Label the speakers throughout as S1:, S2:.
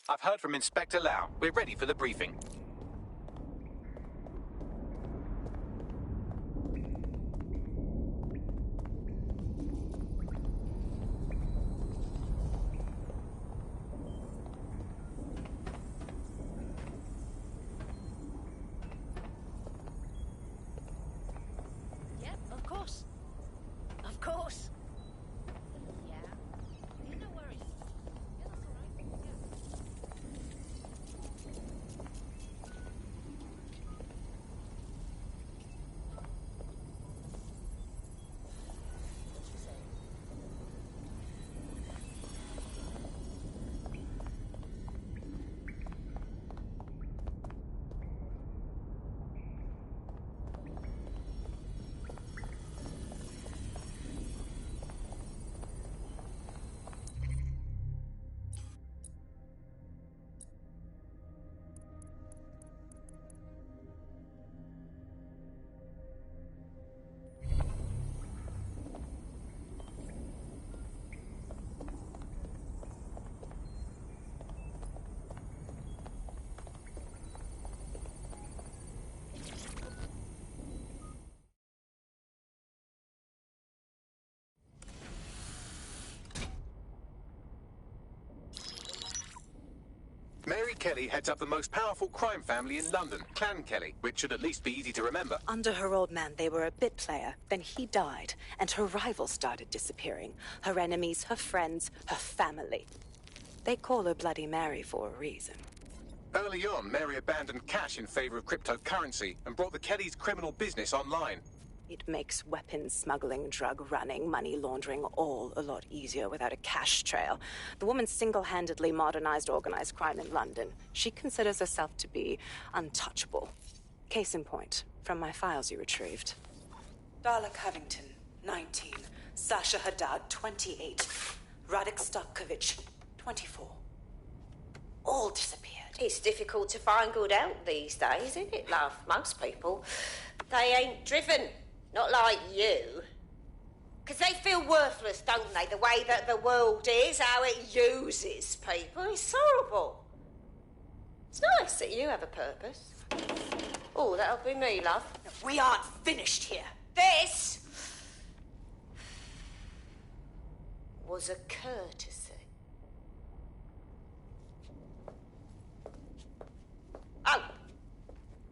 S1: I've heard from Inspector Lau. We're ready for the briefing.
S2: Yep, of course. Of course. Yeah. Yeah, no worries. Yeah, that's all right. Yeah. What'd she say?
S1: Mary Kelly heads up the most powerful crime family in London, Clan Kelly, which should at least be easy to remember.
S3: Under her old man, they were a bit player. Then he died, and her rivals started disappearing. Her enemies, her friends, her family. They call her Bloody Mary for a reason.
S1: Early on, Mary abandoned cash in favor of cryptocurrency and brought the Kellys' criminal business online.
S3: It makes weapons smuggling, drug running, money laundering all a lot easier without a cash trail. The woman single-handedly modernized organized crime in London. She considers herself to be untouchable. Case in point, from my files you retrieved. Darla Covington, 19. Sasha Haddad, 28. Radek Stavkovich, 24. All disappeared.
S4: It's difficult to find good help these days, isn't it, love? Most people, they ain't driven. Not like you. Because they feel worthless, don't they? The way that the world is, how it uses people. It's horrible. It's nice that you have a purpose. Oh, that'll be me, love.
S3: We aren't finished here.
S4: This was a courtesy. Oh,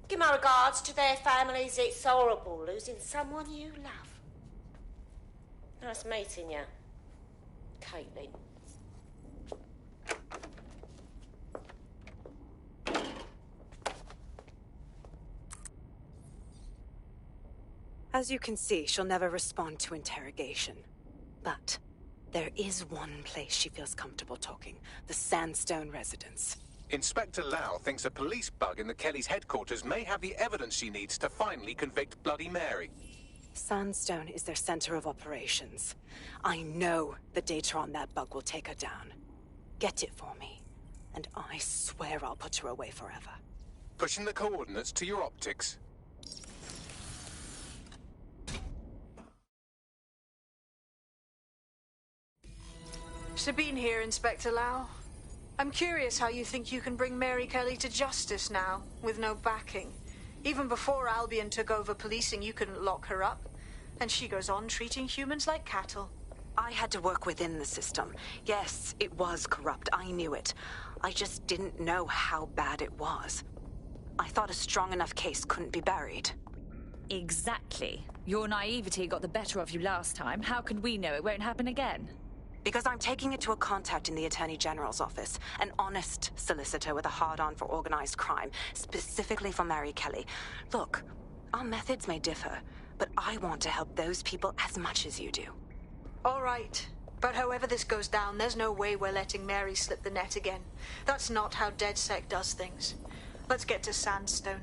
S4: give my regards to their families. It's horrible losing someone you love. Nice meeting you, Caitlin.
S3: As you can see, she'll never respond to interrogation. But there is one place she feels comfortable talking. The Sandstone residence.
S1: Inspector Lau thinks a police bug in the Kellys' headquarters may have the evidence she needs to finally convict Bloody Mary.
S3: Sandstone is their center of operations. I know the data on that bug will take her down. Get it for me, and I swear I'll put her away forever.
S1: Pushing the coordinates to your optics.
S5: Sabine here, Inspector Lau. I'm curious how you think you can bring Mary Kelly to justice now, with no backing. Even before Albion took over policing, you couldn't lock her up. And she goes on treating humans like cattle.
S3: I had to work within the system. Yes, it was corrupt. I knew it. I just didn't know how bad it was. I thought a strong enough case couldn't be buried.
S2: Exactly. Your naivety got the better of you last time. How can we know it won't happen again?
S3: Because I'm taking it to a contact in the Attorney General's office. An honest solicitor with a hard-on for organized crime, specifically for Mary Kelly. Look, our methods may differ, but I want to help those people as much as you do.
S5: All right. But however this goes down, there's no way we're letting Mary slip the net again. That's not how DedSec does things. Let's get to Sandstone.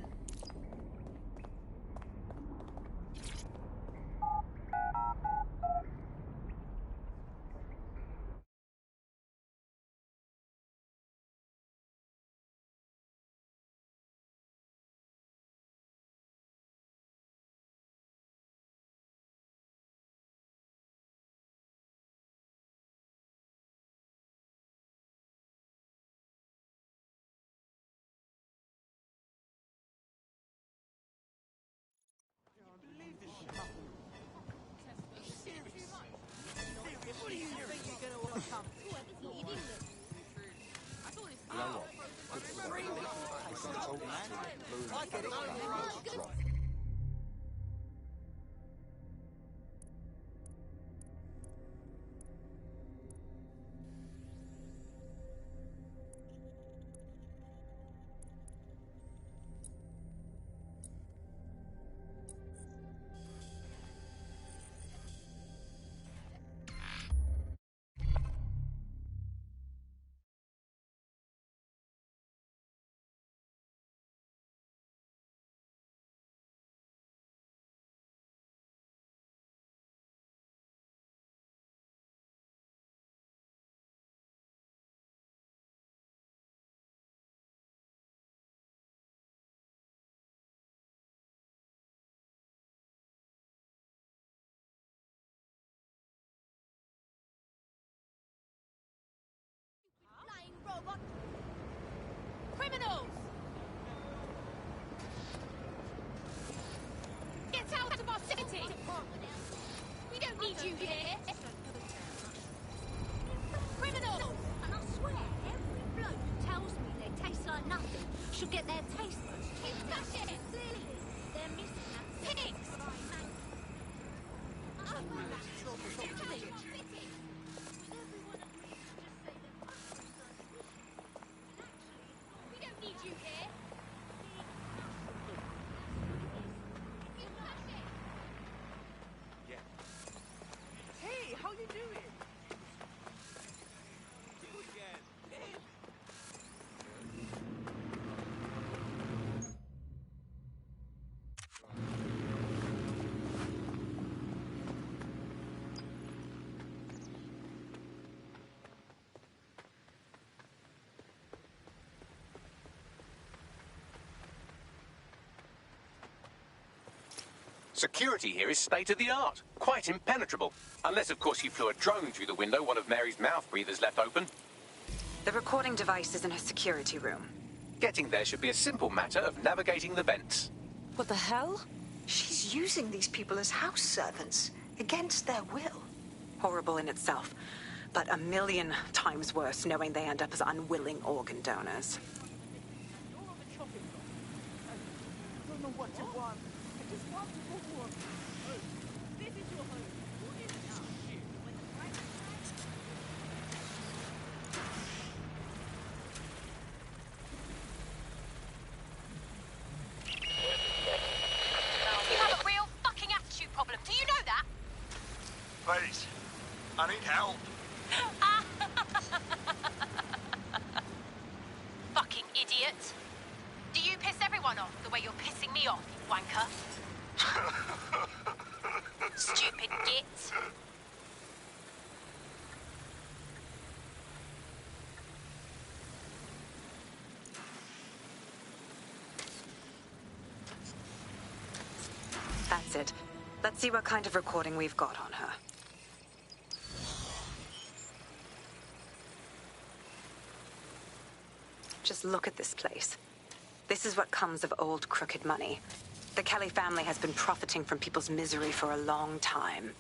S6: Criminals! Get out of our city! We don't need you here! Criminals!
S7: And I swear, every bloke who tells me they taste like nothing should get their taste buds checked out. Clearly, they're missing that
S6: Pigs! We don't need you here!
S8: Hey, how you doing?
S1: Security here is state-of-the-art. Quite impenetrable. Unless, of course, you flew a drone through the window one of Mary's mouth breathers left open.
S3: The recording device is in her security room.
S1: Getting there should be a simple matter of navigating the vents.
S2: What the hell?
S5: She's using these people as house servants, against their will.
S3: Horrible in itself, but a million times worse knowing they end up as unwilling organ donors.
S8: You're on the chopping block. I don't know what you want. I just want to go home. Oh, this is your home. Who is it now? When the price is
S6: You have a real fucking attitude problem. Do you know that?
S9: Please, I need help.
S6: Fucking idiot. Do you piss everyone off the way you're pissing me off, you wanker? Stupid git.
S3: That's it. Let's see what kind of recording we've got on her. Just look at this place. This is what comes of old crooked money. The Kelly family has been profiting from people's misery for a long time.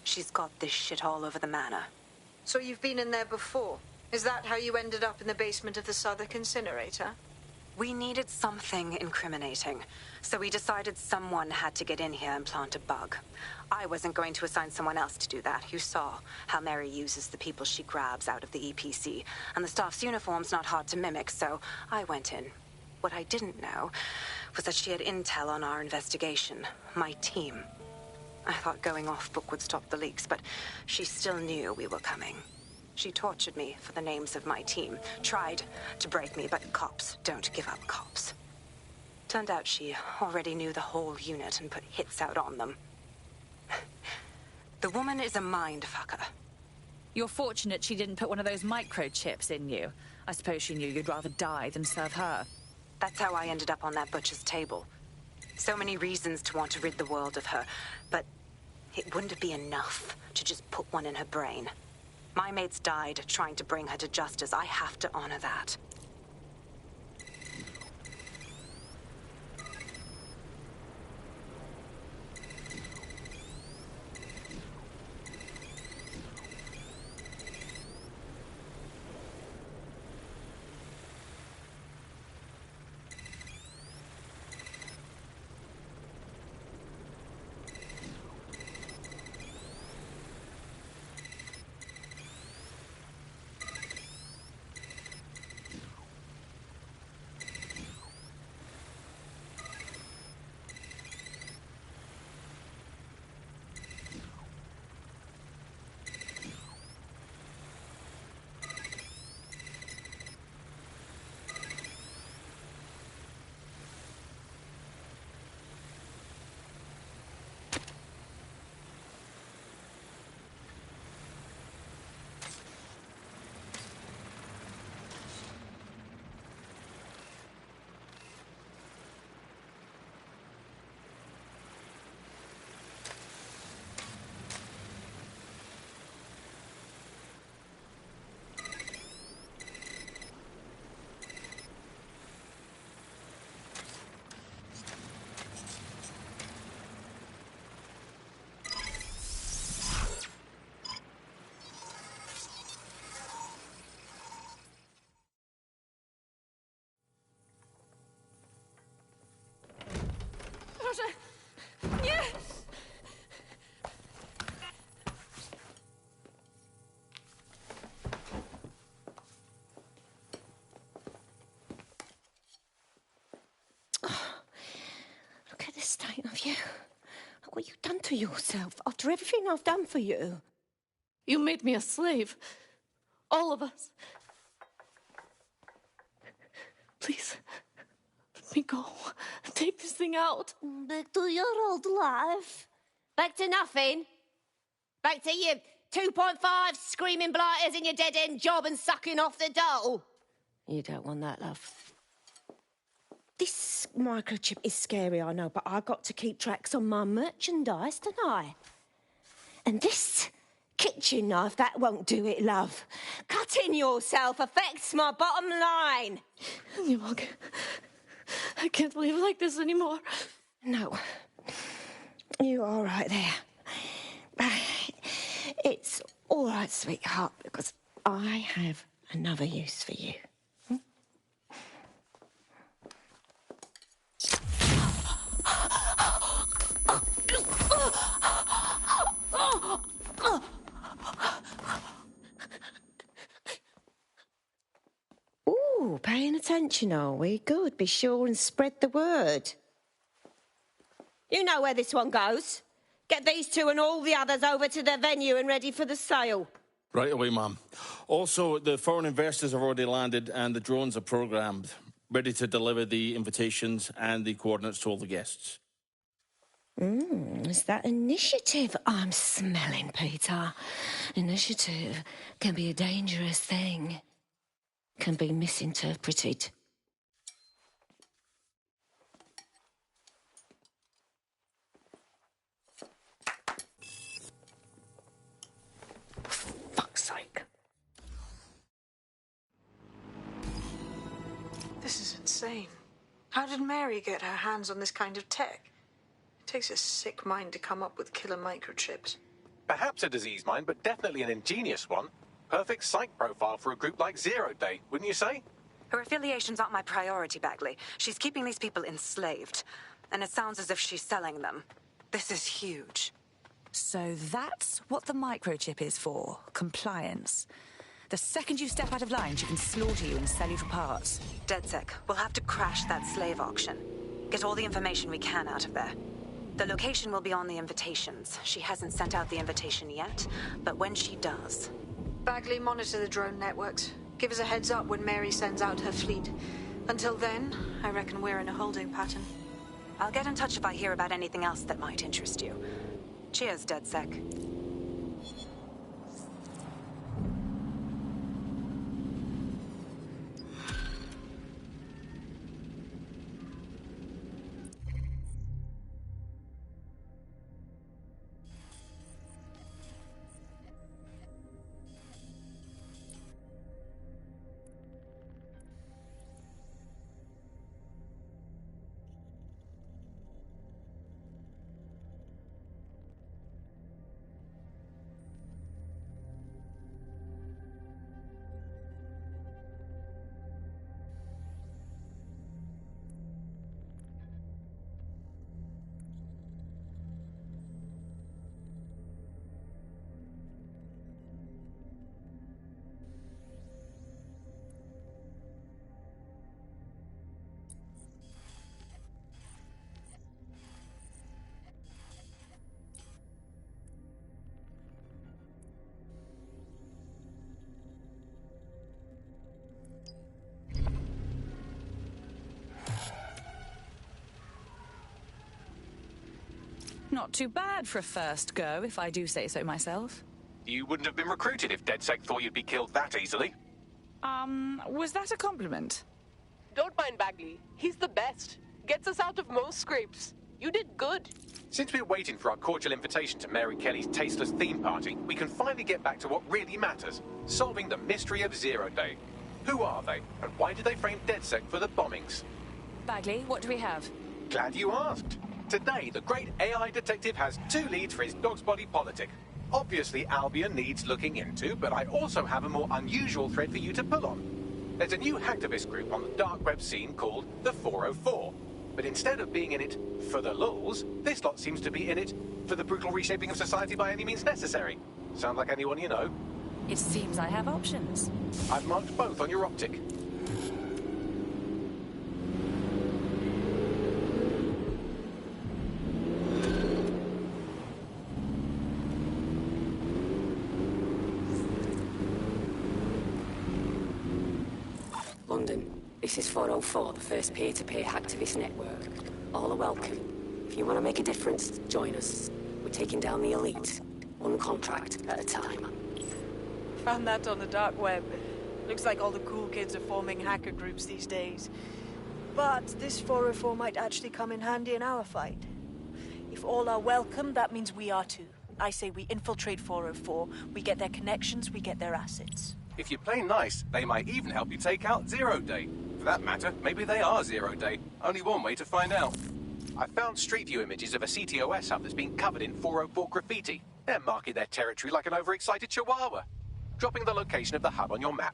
S3: She's got this shit all over the manor.
S5: So you've been in there before? Is that how you ended up in the basement of the Southwark incinerator?
S3: We needed something incriminating, so we decided someone had to get in here and plant a bug. I wasn't going to assign someone else to do that. You saw how Mary uses the people she grabs out of the EPC, and the staff's uniform's not hard to mimic, so I went in. What I didn't know was that she had intel on our investigation, my team. I thought going off book would stop the leaks, but she still knew we were coming. She tortured me for the names of my team, tried to break me, but cops don't give up cops. Turned out she already knew the whole unit and put hits out on them. The woman is a mind fucker.
S2: You're fortunate she didn't put one of those microchips in you. I suppose she knew you'd rather die than serve her.
S3: That's how I ended up on that butcher's table. So many reasons to want to rid the world of her, but it wouldn't be enough to just put one in her brain. My mates died trying to bring her to justice. I have to honor that.
S4: What you done to yourself after everything I've done for you?
S10: You made me a slave. All of us. Please, let me go. Take this thing out.
S4: Back to your old life. Back to nothing. Back to you 2.5 screaming blighters in your dead-end job and sucking off the dole. You don't want that, love. This microchip is scary, I know, but I got to keep tracks on my merchandise, don't I? And this kitchen knife, that won't do it, love. Cutting yourself affects my bottom line.
S10: I can't live like this anymore.
S4: No. You're all right there. It's all right, sweetheart, because I have another use for you. Ooh, paying attention, are we? Good. Be sure and spread the word. You know where this one goes. Get these two and all the others over to the venue and ready for the sale.
S11: Right away, ma'am. Also, the foreign investors have already landed and the drones are programmed, ready to deliver the invitations and the coordinates to all the guests.
S4: Is that initiative I'm smelling, Peter? Initiative can be a dangerous thing. Can be misinterpreted. For fuck's sake.
S5: This is insane. How did Mary get her hands on this kind of tech? It takes a sick mind to come up with killer microchips.
S1: Perhaps a disease mind, but definitely an ingenious one. Perfect psych profile for a group like Zero Day, wouldn't you say?
S3: Her affiliations aren't my priority, Bagley. She's keeping these people enslaved. And it sounds as if she's selling them. This is huge.
S2: So that's what the microchip is for. Compliance. The second you step out of line, she can slaughter you and sell you for parts.
S3: DedSec, we'll have to crash that slave auction. Get all the information we can out of there. The location will be on the invitations. She hasn't sent out the invitation yet, but when she does...
S5: Bagley, monitor the drone networks. Give us a heads up when Mary sends out her fleet. Until then, I reckon we're in a holding pattern.
S3: I'll get in touch if I hear about anything else that might interest you. Cheers, DedSec.
S2: Not too bad for a first go, if I do say so myself.
S1: You wouldn't have been recruited if DedSec thought you'd be killed that easily.
S2: Was that a compliment?
S12: Don't mind Bagley. He's the best. Gets us out of most scrapes. You did good.
S1: Since we're waiting for our cordial invitation to Mary Kelly's tasteless theme party, we can finally get back to what really matters, solving the mystery of Zero Day. Who are they, and why did they frame DedSec for the bombings?
S2: Bagley, what do we have?
S1: Glad you asked. Today, the great AI detective has 2 leads for his dog's body politic. Obviously, Albion needs looking into, but I also have a more unusual thread for you to pull on. There's a new hacktivist group on the dark web scene called the 404. But instead of being in it for the lulz, this lot seems to be in it for the brutal reshaping of society by any means necessary. Sound like anyone you know?
S2: It seems I have options.
S1: I've marked both on your optic.
S13: London. This is 404, the first peer-to-peer hacktivist network. All are welcome. If you want to make a difference, join us. We're taking down the elite, one contract at a time.
S5: Found that on the dark web. Looks like all the cool kids are forming hacker groups these days. But this 404 might actually come in handy in our fight. If all are welcome, that means we are too. I say we infiltrate 404, we get their connections, we get their assets.
S1: If you play nice, they might even help you take out Zero Day. For that matter, maybe they are Zero Day. Only one way to find out. I found Street View images of a CTOS hub that's been covered in 404 graffiti. They're marking their territory like an overexcited chihuahua. Dropping the location of the hub on your map.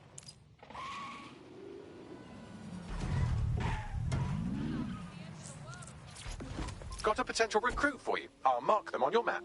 S1: Got a potential recruit for you. I'll mark them on your map.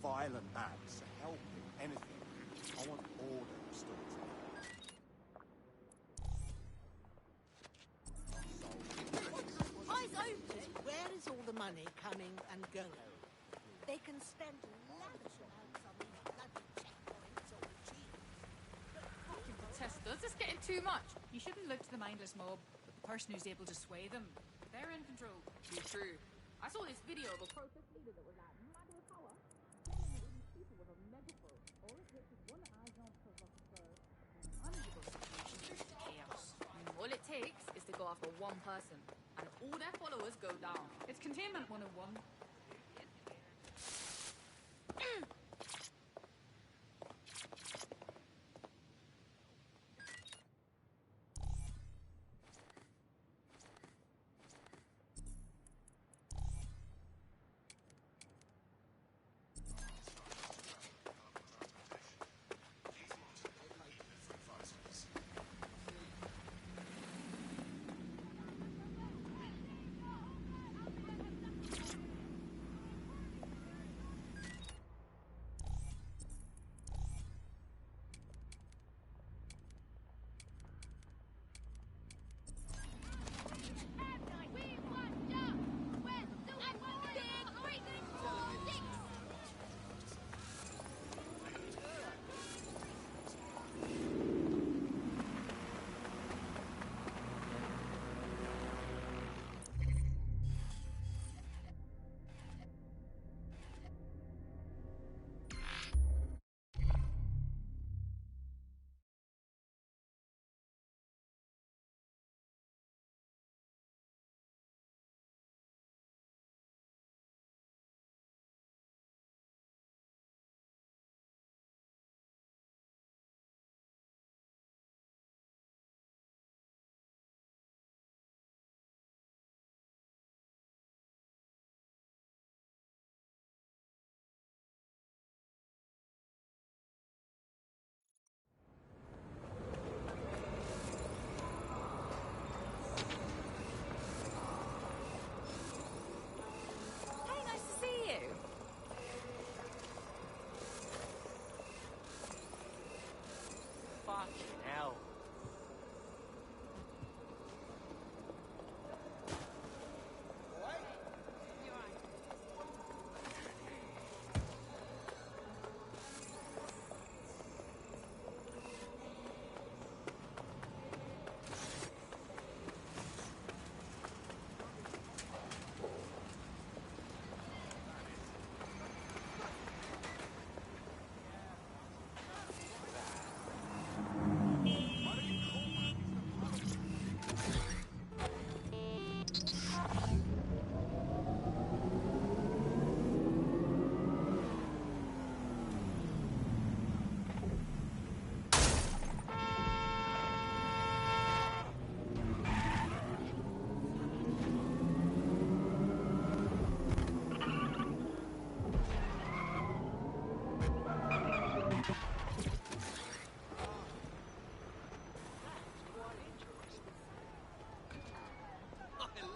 S14: Violent acts are helping anything. I want order restored to me.
S15: Eyes open! Where is all the money coming and going? They can spend lavish amounts on these bloody checkpoints or cheap.
S16: Fucking protesters, it's getting too much. You shouldn't look to the mindless mob, but the person who's able to sway them. They're in control. Too true. I saw this video of a protest leader that was like mad with power. People with a megaphone, all it takes is one agent provocateur and an unable situation to chaos. All it takes is to go after one person, and all their followers go down. It's Containment 101.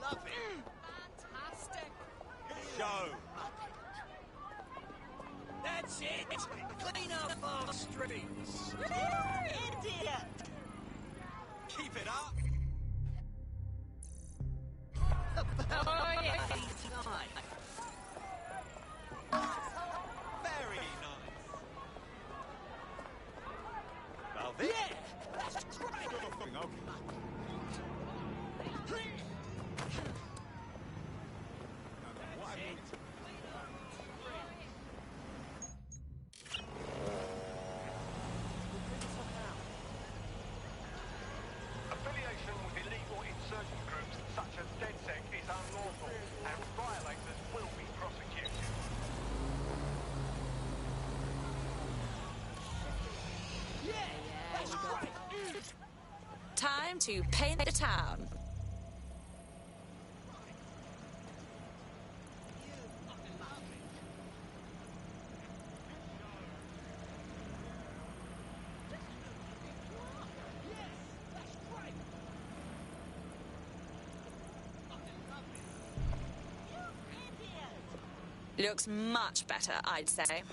S8: love it.
S16: Fantastic.
S8: Show. That's it. Clean up our streets. Idiot. Keep it up.
S16: Oh, yeah.
S8: Very nice. Well, this. Yeah, that's great.
S9: Affiliation with illegal insurgent groups such as DedSec is unlawful, and violators will be prosecuted.
S8: Yeah, that's great.
S2: Time to paint the town. Looks much better, I'd say.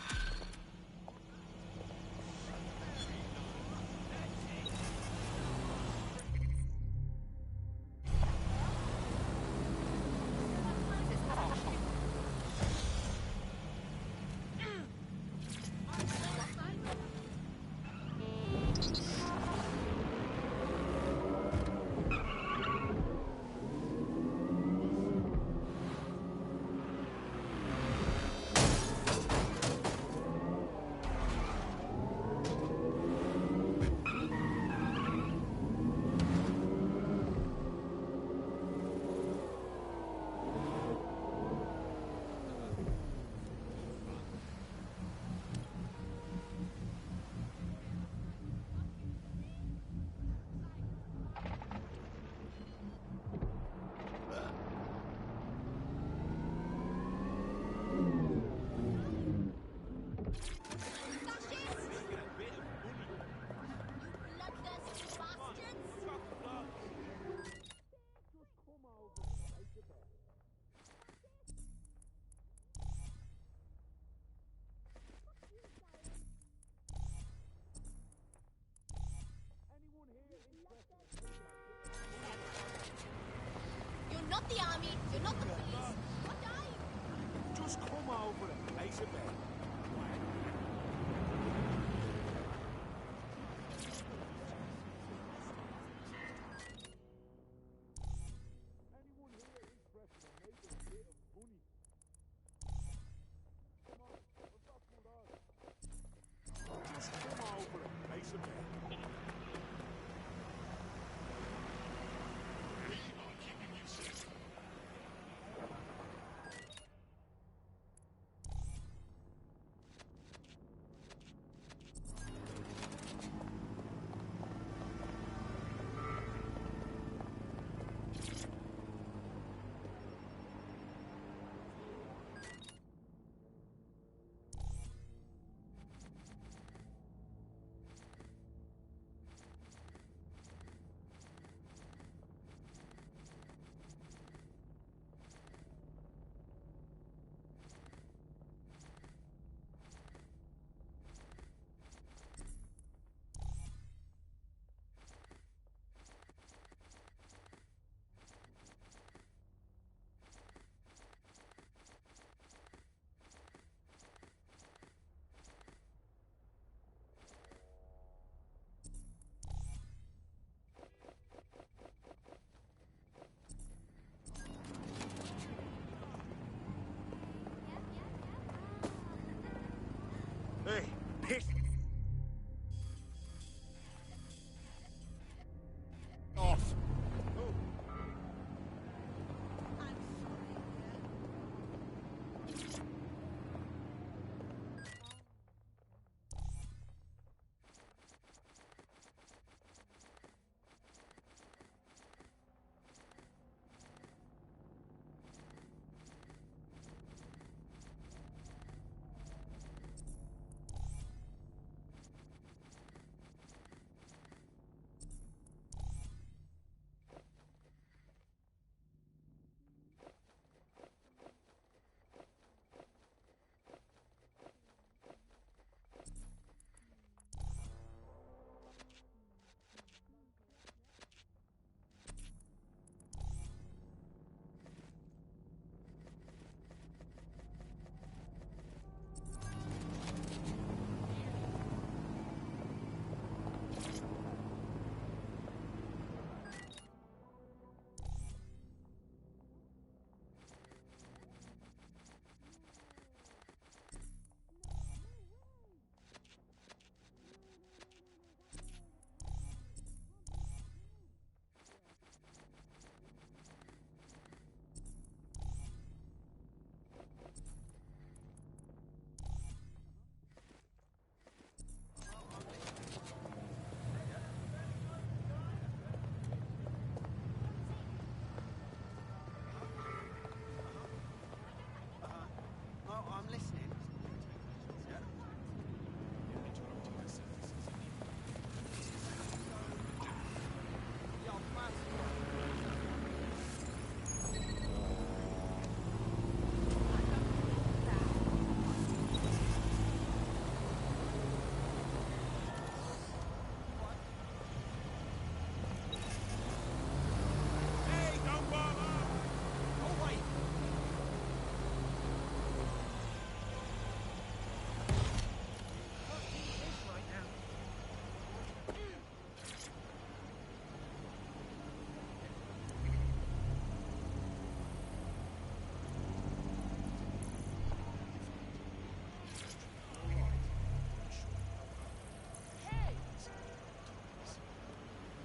S7: You're not the army, you're not the police. What are you?
S14: Just come over and place a bet. Anyone here interested in making a bit of money? Come on, what's up with us? Just come over and place a bet. We are keeping you safe.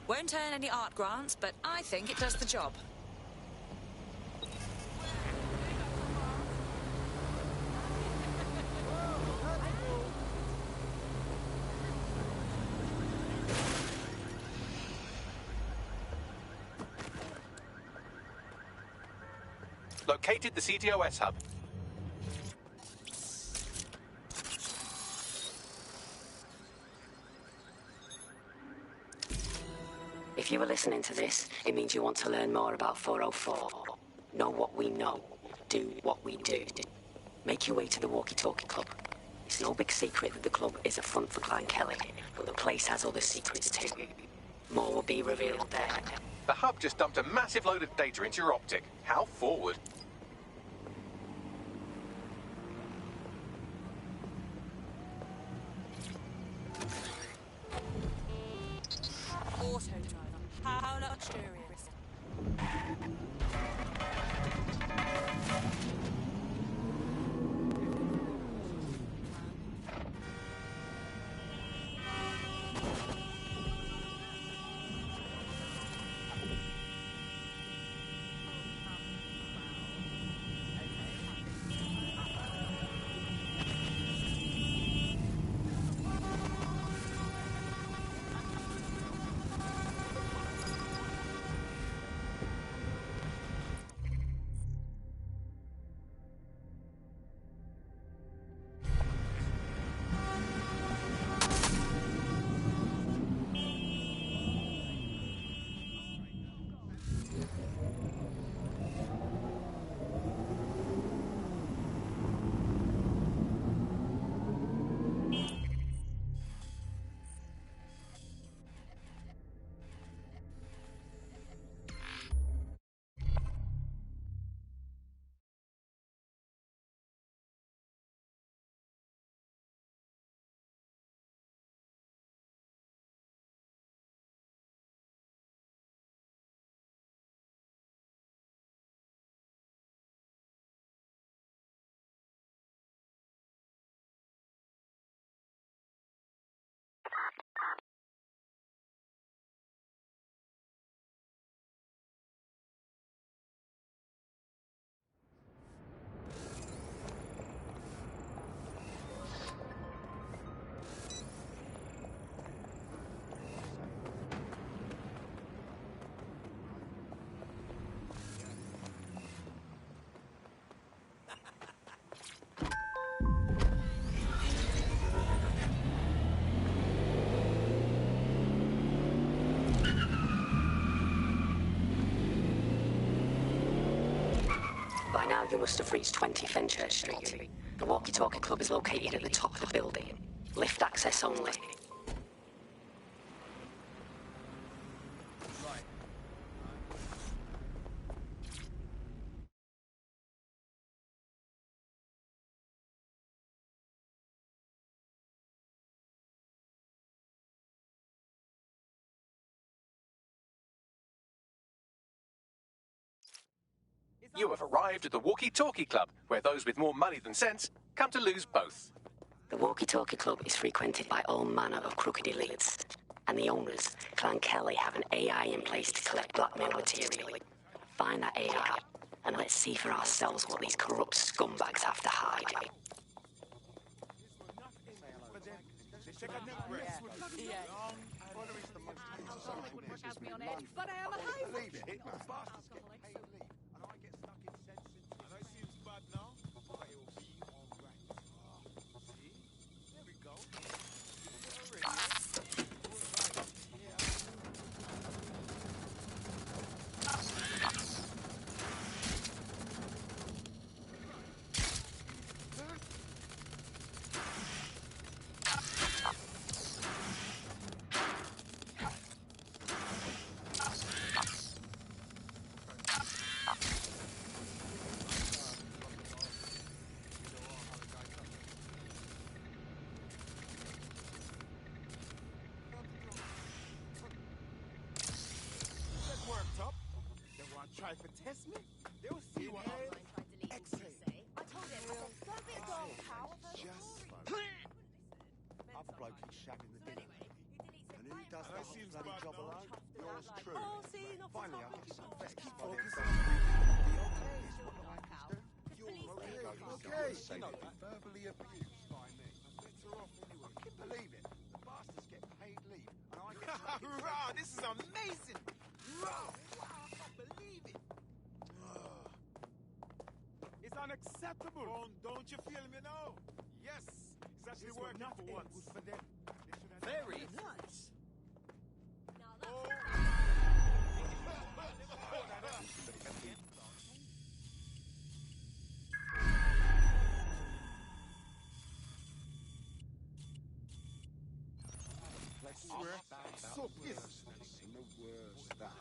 S2: Won't earn any art grants, but I think it does the job.
S1: Located the CTOS hub.
S13: If you were listening to this, it means you want to learn more about 404. Know what we know. Do what we do. Make your way to the Walkie Talkie Club. It's no big secret that the club is a front for Clan Kelly, but the place has other secrets too. More will be revealed there.
S1: The hub just dumped a massive load of data into your optic. How forward?
S2: Auto driver. How luxurious.
S13: By now you must have reached 20 Fenchurch Street. The Walkie Talkie Club is located at the top of the building. Lift access only.
S1: You have arrived at the Walkie Talkie Club, where those with more money than sense come to lose both.
S13: The Walkie Talkie Club is frequented by all manner of crooked elites, and the owners, Clan Kelly, have an AI in place to collect blackmail material. Find that AI, and let's see for ourselves what these corrupt scumbags have to hide.
S8: But I am a high
S14: Believe it. Bastards get paid leave, and I get stuck in sentences. I know it seems bad now, but it will be alright. See? There we go. Try for test me? They'll see what I'm exhale.
S7: I told him, I said, go a bit girl power first.
S14: Other bloke is shagging the dinner. And who does the whole bloody job alone? Yours truly.
S15: Oh, see, not
S14: Finally, I
S15: to
S14: get some
S15: stop
S14: vets
S15: it,
S14: by
S15: you
S14: their
S15: know.
S14: What do I do? You're okay. You know that. Verbally abused by me. I'm better off anyway. I can believe it. The bastards get paid leave, and I get...
S17: Rah, this is amazing! Rah, wow, I can't believe it!
S14: It's unacceptable. Don't you feel me now? Yes. It's actually working for once. Good for them.
S17: Very nice.
S14: So pissed. And the worst that.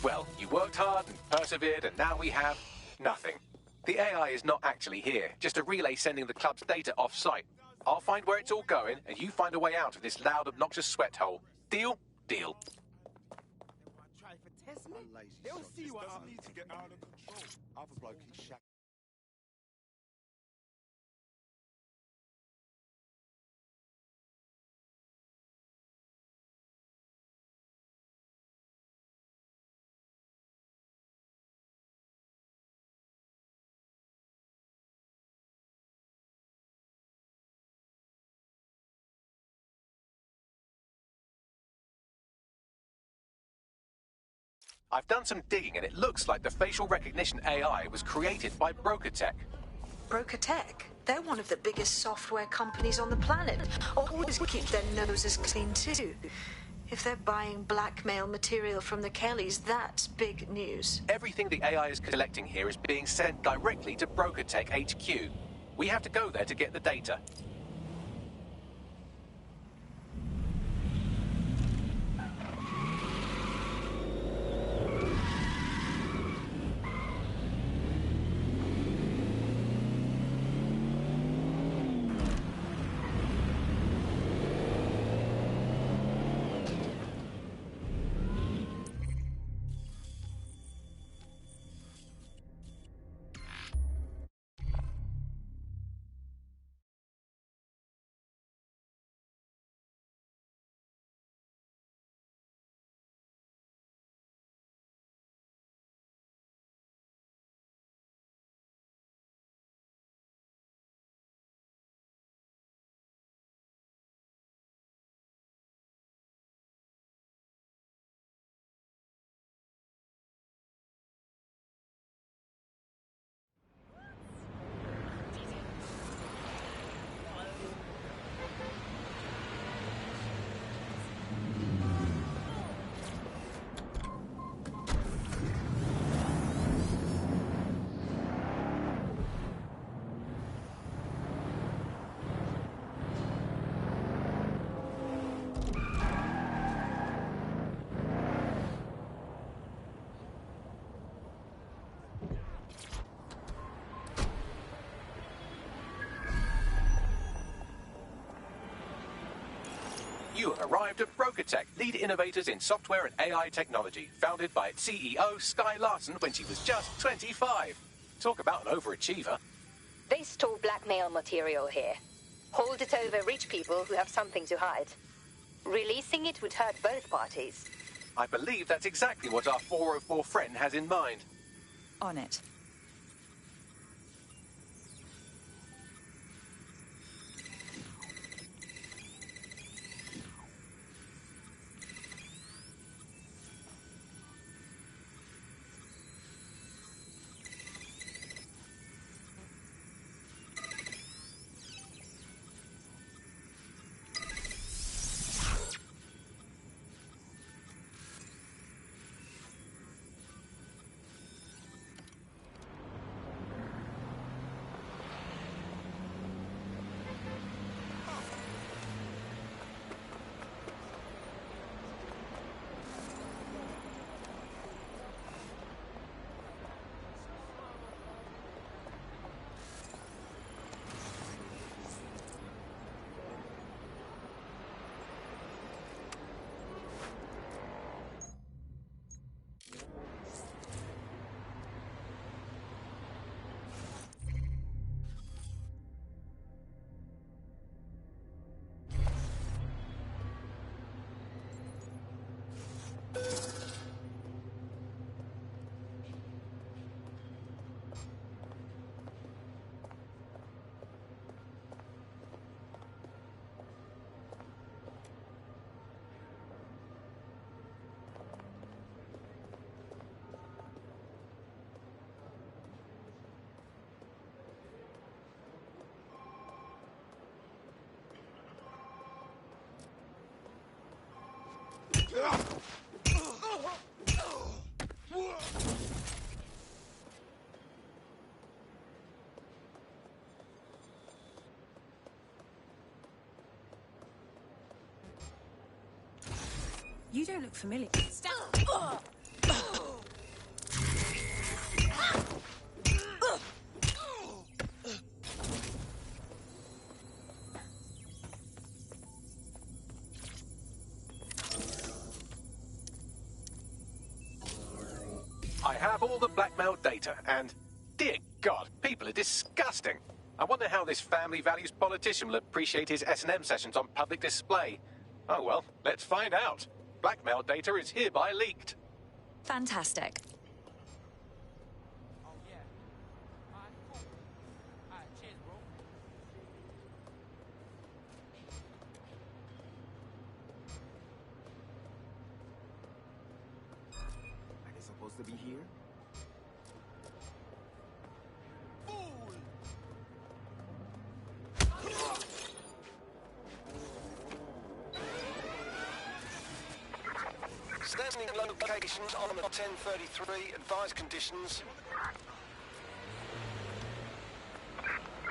S1: Well, you worked hard and persevered, and now we have nothing. The AI is not actually here, just a relay sending the club's data off-site. I'll find where it's all going, and you find a way out of this loud, obnoxious sweat hole. Deal? Deal.
S17: Try for test me?
S14: Lazy
S17: They'll
S14: sod.
S17: see
S14: This
S17: what
S14: doesn't
S17: I'm...
S14: need to get out of control. Other bloke is shack.
S1: I've done some digging, and it looks like the facial recognition AI was created by Broker Tech.
S5: Broker Tech? They're one of the biggest software companies on the planet. Always keep their noses clean, too. If they're buying blackmail material from the Kellys, that's big news.
S1: Everything the AI is collecting here is being sent directly to Broker Tech HQ. We have to go there to get the data. You have arrived at Broker Tech, lead innovators in software and AI technology, founded by its CEO, Sky Larson, when she was just 25. Talk about an overachiever.
S18: They store blackmail material here. Hold it over rich people who have something to hide. Releasing it would hurt both parties.
S1: I believe that's exactly what our 404 friend has in mind.
S2: On it. You don't look familiar.
S1: I have all the blackmail data, and dear God, people are disgusting. I wonder how this family values politician will appreciate his S&M sessions on public display. Oh well, let's find out. Blackmail data is hereby leaked.
S2: Fantastic.
S8: Oh, yeah. Alright, cool. Alright, cheers, bro.
S17: Are they supposed to be here?
S9: Standing location on the 1033. Advised conditions.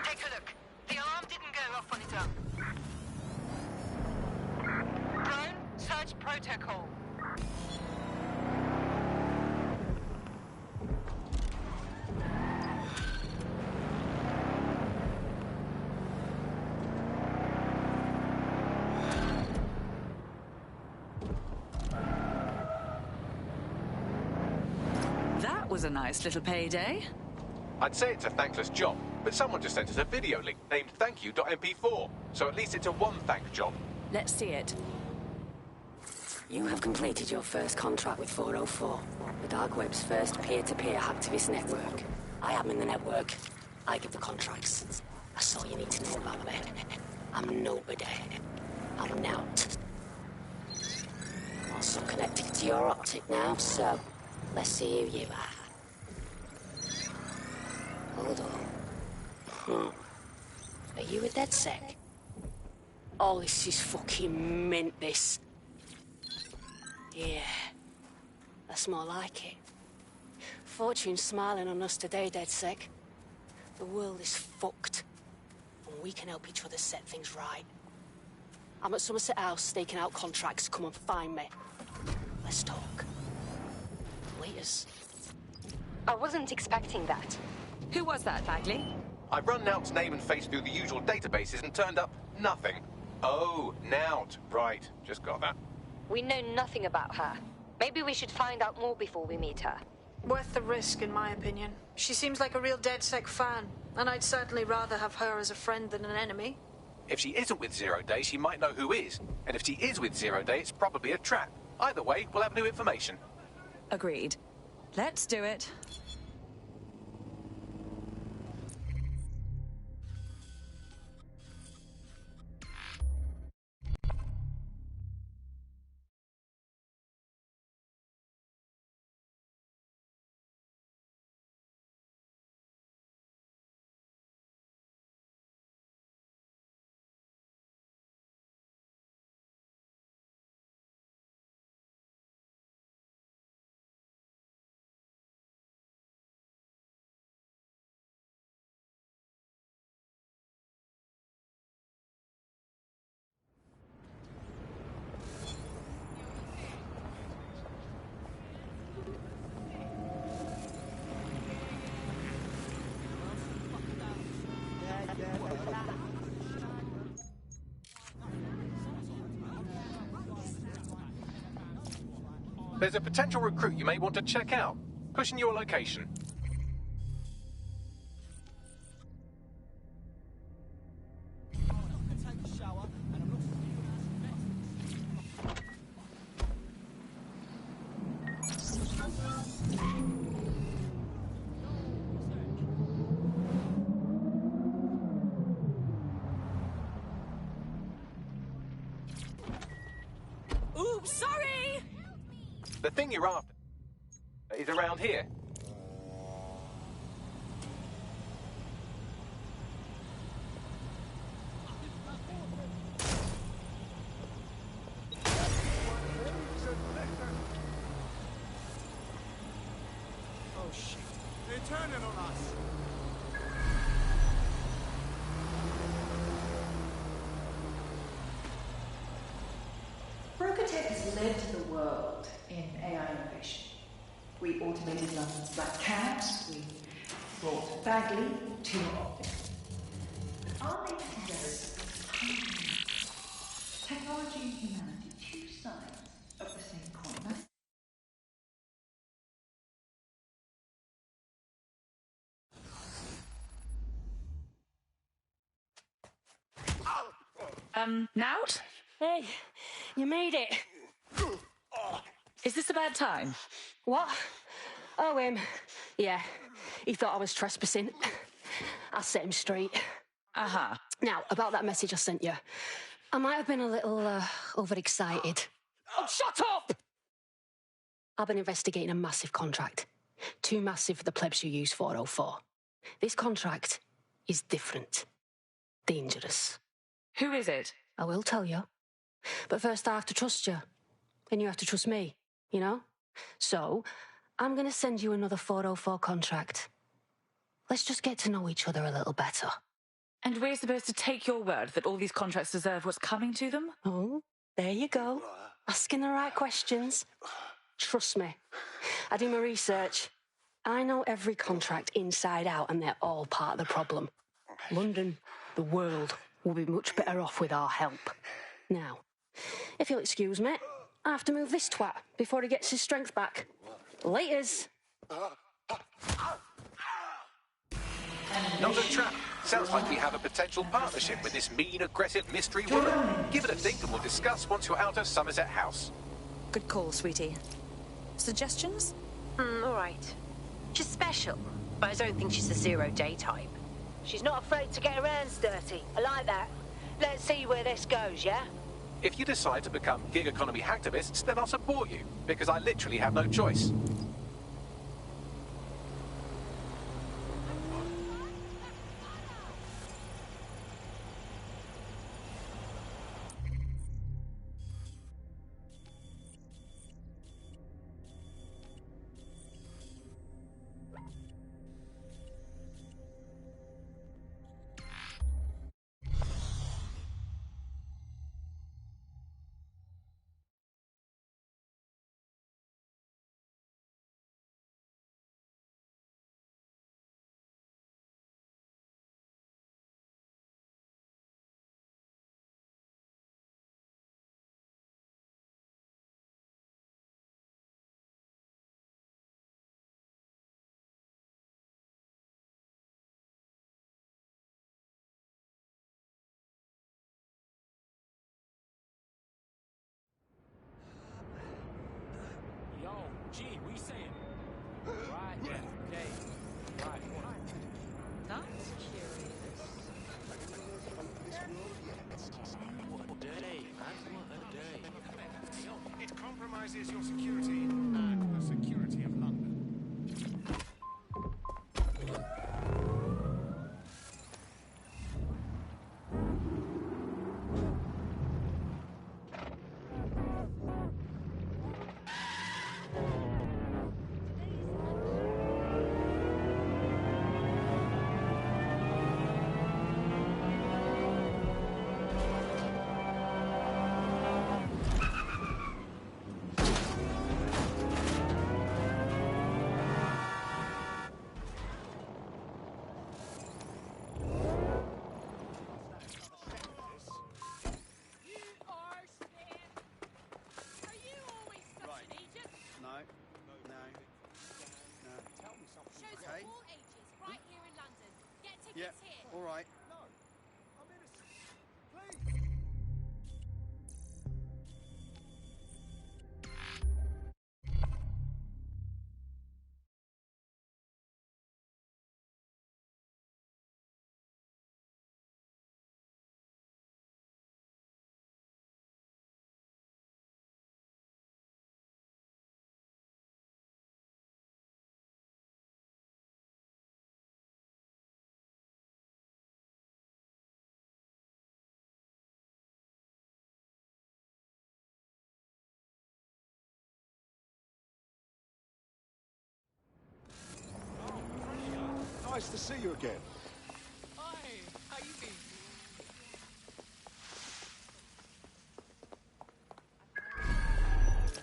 S19: Take a look. The alarm didn't go off on its own. Drone, search protocol.
S2: That was a nice little payday.
S1: I'd say it's a thankless job, but someone just sent us a video link named thankyou.mp4, so at least it's a one-thank job.
S2: Let's see it.
S13: You have completed your first contract with 404, the dark web's first peer-to-peer activist network. I am in the network. I give the contracts. That's all you need to know about me. I'm nobody. I'm Nout. Also connected to your optic now, so let's see who you are. Hold on. Are you a DedSec? Oh, this is fucking mint, this. Yeah, that's more like it. Fortune's smiling on us today, DedSec. The world is fucked, and we can help each other set things right. I'm at Somerset House staking out contracts. Come and find me. Let's talk. Laters.
S18: I wasn't expecting that.
S2: Who was that, Bagley?
S1: I've run Nout's name and face through the usual databases and turned up nothing. Oh, Nout. Right, just got that.
S18: We know nothing about her. Maybe we should find out more before we meet her.
S5: Worth the risk, in my opinion. She seems like a real DedSec fan, and I'd certainly rather have her as a friend than an enemy.
S1: If she isn't with Zero Day, she might know who is. And if she is with Zero Day, it's probably a trap. Either way, we'll have new information.
S2: Agreed. Let's do it.
S1: There's a potential recruit you may want to check out. Pushing your location.
S2: Oops, sorry!
S1: The thing you're after is around here.
S14: turning on us.
S20: Brokotech has led the world in AI innovation. We automated London's black cabs, we brought Bagley to your office. But our nature endeavors technology and humanity, two sides of the same coin.
S2: Nout?
S10: Hey, you made it.
S2: Is this a bad time?
S10: What? Oh, him. Yeah, he thought I was trespassing. I set him straight.
S2: Uh-huh.
S10: Now, about that message I sent you. I might have been a little overexcited. Oh, shut up! I've been investigating a massive contract. Too massive for the plebs who use 404. This contract is different. Dangerous.
S2: Who is it?
S10: I will tell you. But first I have to trust you. And you have to trust me, you know? So, I'm going to send you another 404 contract. Let's just get to know each other a little better.
S2: And we're supposed to take your word that all these contracts deserve what's coming to them?
S10: Oh, there you go. Asking the right questions. Trust me. I do my research. I know every contract inside out, and they're all part of the problem. London, the world, will be much better off with our help. Now, if you'll excuse me, I have to move this twat before he gets his strength back. Laters.
S1: Not a trap. Sounds like we have a potential partnership with this mean, aggressive mystery woman. Give it a think and we'll discuss once you're out of Somerset House.
S2: Good call, sweetie. Suggestions?
S18: All right. She's special, but I don't think she's a zero-day type. She's not afraid to get her hands dirty. I like that. Let's see where this goes, yeah?
S1: If you decide to become gig economy hacktivists, then I'll support you, because I literally have no choice.
S21: Gee, we saying? Right, yeah, okay. Right,
S2: That's curious.
S21: what a day, man. What a day.
S14: It compromises your security and the security of London. Yeah, all right. Nice to see you again.
S16: Hi, how you been?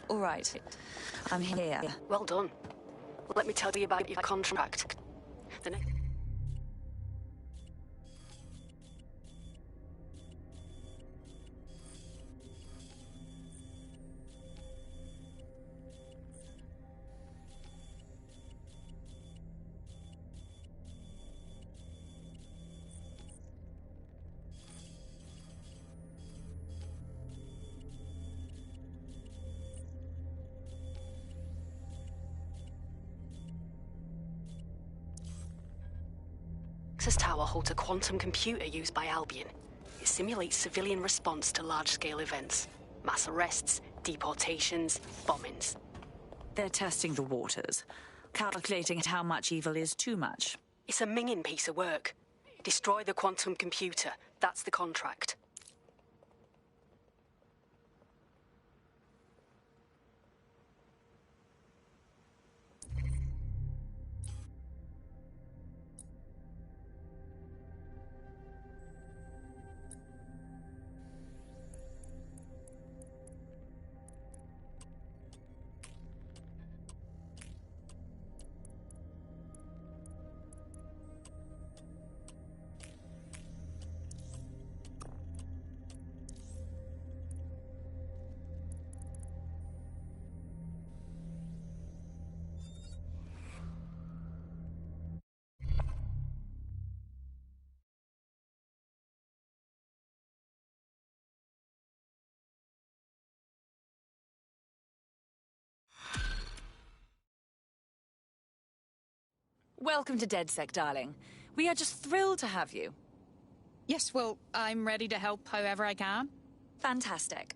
S2: All right. I'm here.
S10: Well done. Let me tell you about your contract. The next... Access Tower holds a quantum computer used by Albion. It simulates civilian response to large-scale events. Mass arrests, deportations, bombings.
S2: They're testing the waters, calculating how much evil is too much.
S10: It's a minging piece of work. Destroy the quantum computer. That's the contract.
S2: Welcome to DedSec, darling. We are just thrilled to have you.
S16: Yes, well, I'm ready to help however I can.
S2: Fantastic.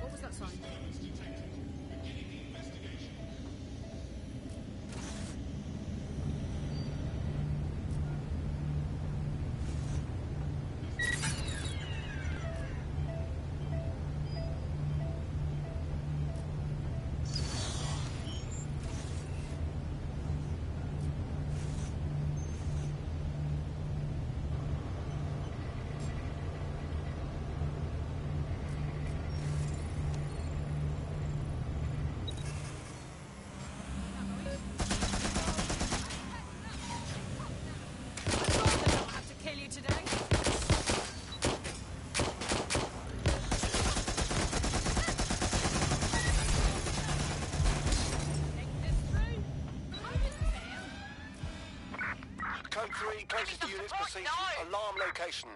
S16: What was that sign?
S6: Code 3, closest units proceed to alarm location.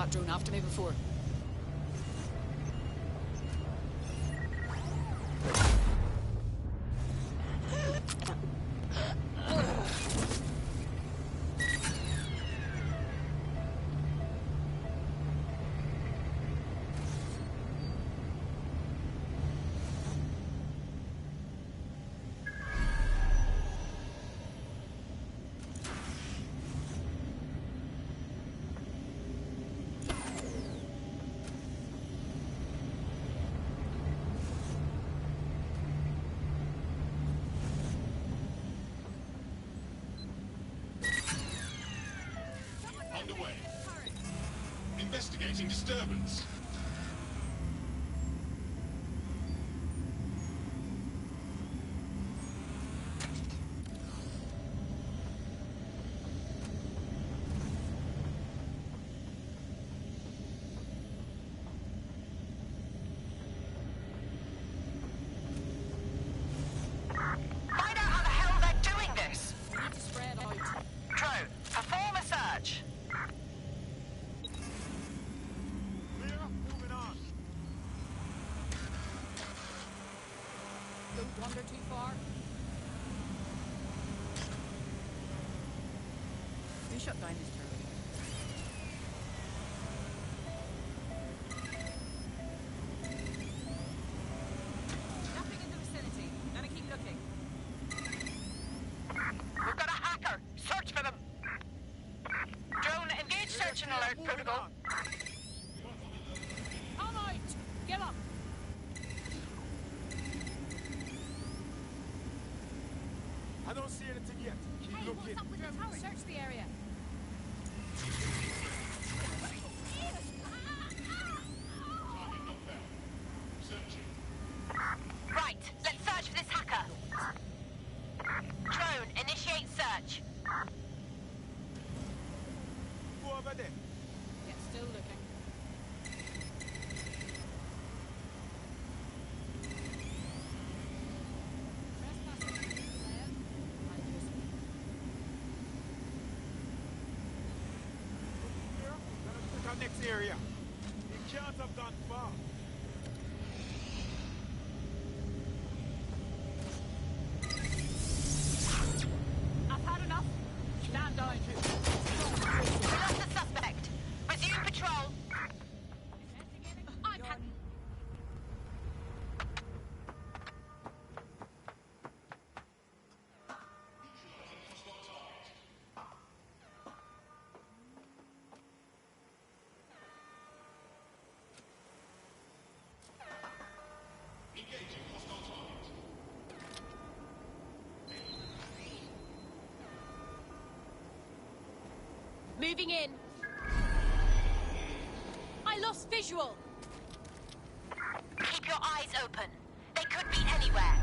S16: that drone after me before.
S11: Underway. Investigating disturbance.
S19: Find out how the hell they're doing this.
S16: We need to spread out.
S19: Drone, perform a search.
S14: Clear, moving on.
S16: Don't wander too far. Who shut down this turret? Nothing in the vicinity. Gotta keep looking.
S19: We've got a hacker. Search for them. Drone, engage search and alert protocol.
S16: I'm out! Get up!
S14: I don't see anything yet. Keep
S16: Hey,
S14: looking.
S16: what's up with the tower? Search the area.
S19: Right, let's search for this hacker. Drone, initiate search.
S14: Go over there.
S16: Yeah, still looking.
S14: Check our next area. You can't have gone far.
S16: I've had enough. Stand down.
S19: We lost the suspect. Resume patrol.
S16: I'm happy.
S11: Engaging hostile target.
S16: Moving in. I lost visual.
S19: Keep your eyes open. They could be anywhere.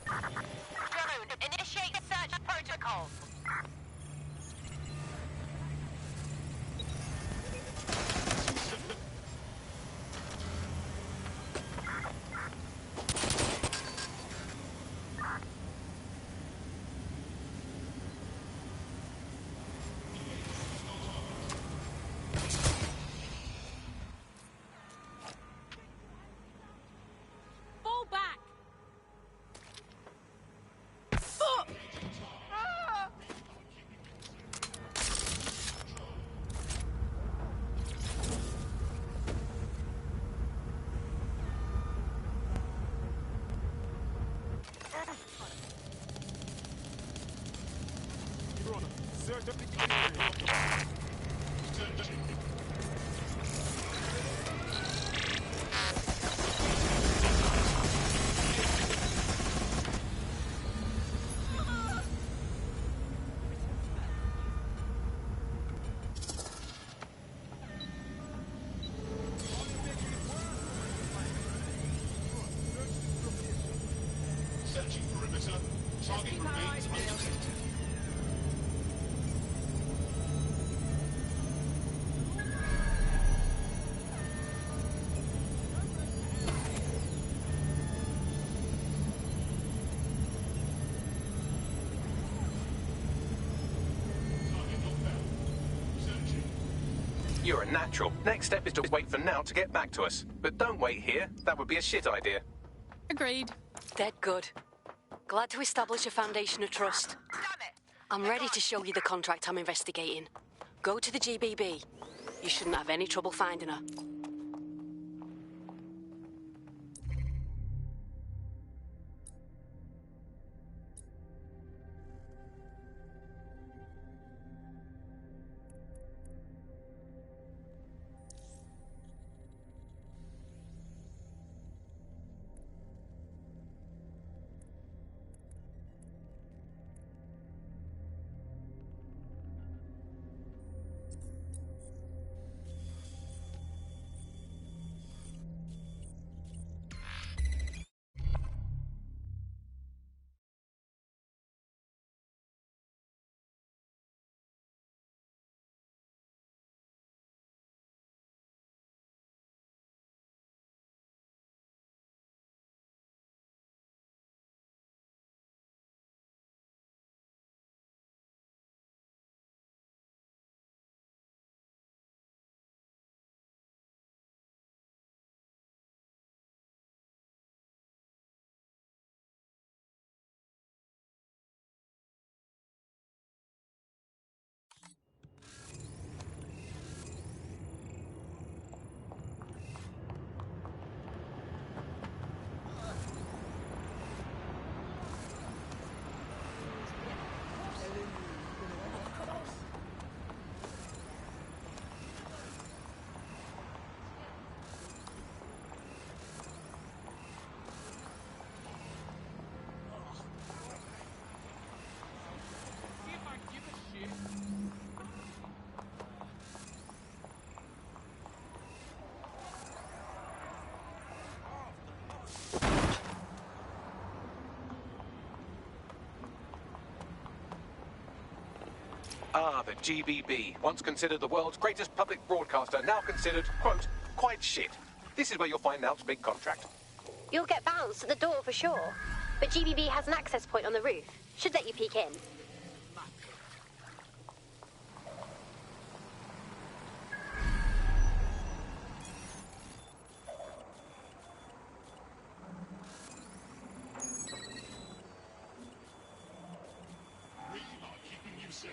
S19: Drone, initiate search protocol.
S16: Fall back.
S14: Drone, search up the area.
S11: Searching perimeter. Target
S16: keep our eyes
S11: remains
S16: peeled.
S11: undetected. Target not found. Searching.
S1: You're a natural. Next step is to wait for Now to get back to us. But don't wait here. That would be a shit idea.
S16: Agreed.
S10: Dead good. Glad to establish a foundation of trust. I'm ready to show you the contract I'm investigating. Go to the GBB. You shouldn't have any trouble finding her.
S1: Ah, the GBB, once considered the world's greatest public broadcaster, now considered, quote, quite shit. This is where you'll find Nowt's big contract.
S4: You'll get bounced at the door for sure, but GBB has an access point on the roof. Should let you peek in.
S11: We are keeping you safe.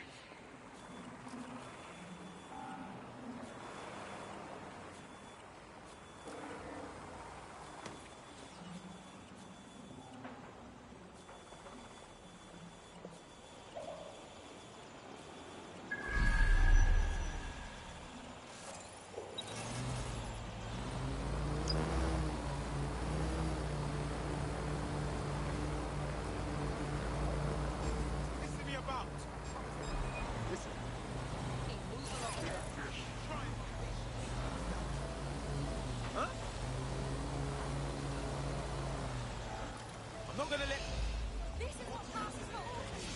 S17: I'm not gonna let...
S7: This is what passes for orders.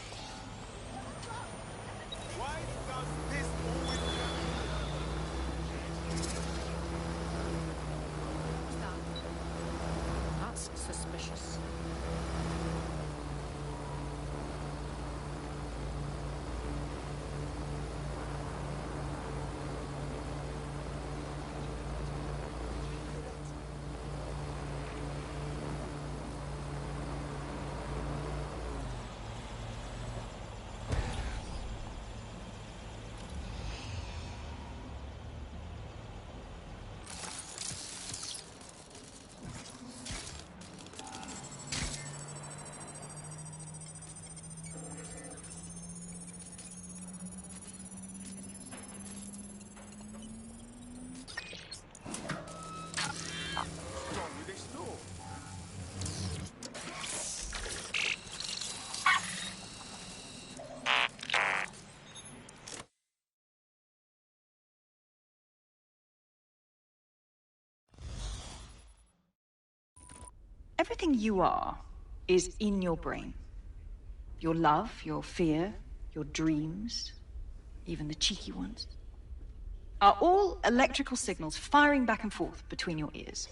S17: Why does this always happen?
S16: That's suspicious.
S20: Everything you are is in your brain. Your love, your fear, your dreams, even the cheeky ones, are all electrical signals firing back and forth between your ears.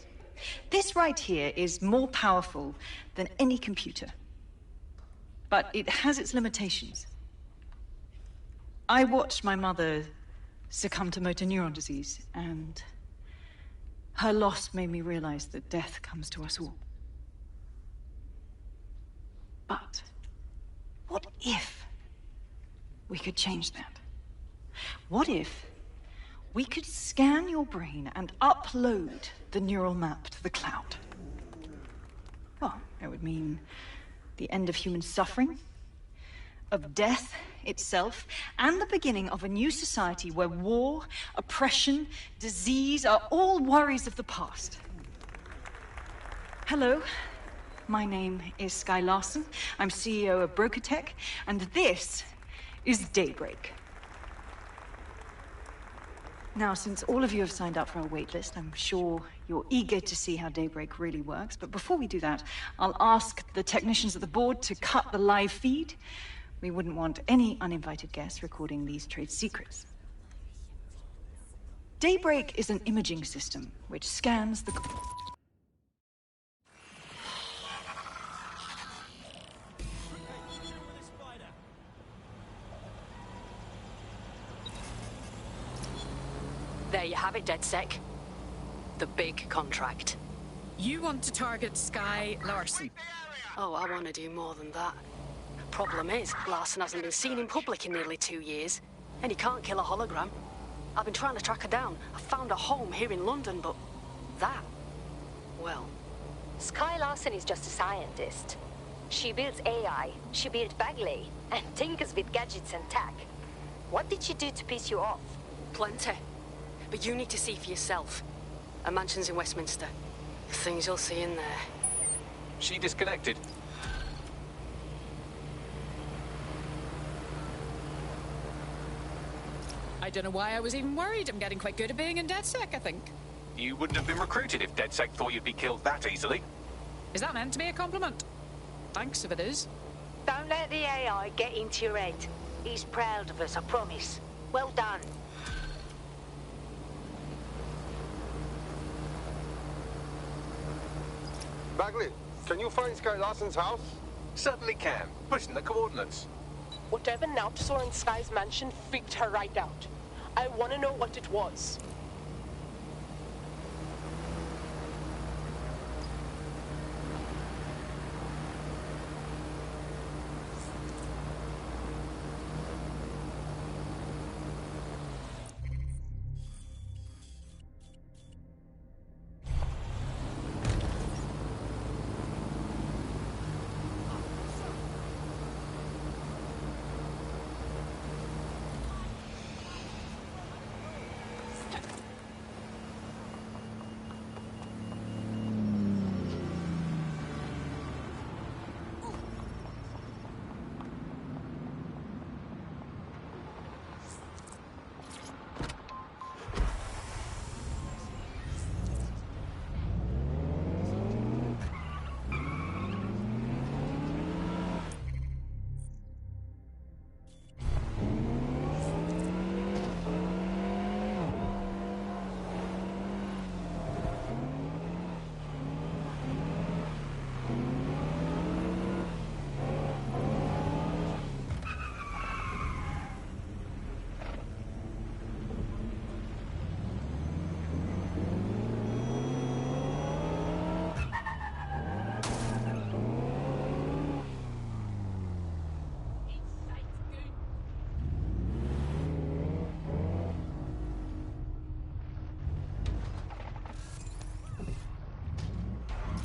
S20: This right here is more powerful than any computer. But it has its limitations. I watched my mother
S3: succumbed to motor neuron disease, and her loss made me realize that death comes to us all. But what if we could change that? What if we could scan your brain and upload the neural map to the cloud? Well, it would mean the end of human suffering, of death itself, and the beginning of a new society where war, oppression, disease are all worries of the past. Hello, my name is Sky Larson. I'm CEO of Brokertech, and this is Daybreak. Now, since all of you have signed up for our waitlist, I'm sure you're eager to see how Daybreak really works. But before we do that, I'll ask the technicians at the board to cut the live feed. We wouldn't want any uninvited guests recording these trade secrets. Daybreak is an imaging system which scans the...
S10: There you have it, DedSec. The big contract.
S16: You want to target Sky Larson?
S10: Oh, I want to do more than that. Problem is, Larson hasn't been seen in public in nearly 2 years, and he can't kill a hologram. I've been trying to track her down. I found a home here in London, but that, well...
S4: Sky Larson is just a scientist. She builds AI, she built Bagley, and tinkers with gadgets and tech. What did she do to piss you off?
S10: Plenty. But you need to see for yourself. A mansion's in Westminster. The things you'll see in there.
S1: She disconnected.
S16: I don't know why I was even worried. I'm getting quite good at being in DedSec, I think.
S1: You wouldn't have been recruited if DedSec thought you'd be killed that easily.
S16: Is that meant to be a compliment? Thanks if it is.
S18: Don't let the AI get into your head. He's proud of us, I promise. Well done.
S6: Bagley, can you find Sky Larson's house?
S1: Certainly can. Pushing the coordinates.
S12: Whatever Nout saw in Sky's mansion freaked her right out. I want to know what it was.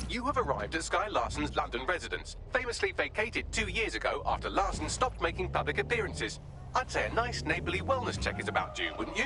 S1: You have arrived at Sky Larson's London residence, famously vacated 2 years ago after Larson stopped making public appearances. I'd say a nice neighbourly wellness check is about due, wouldn't you?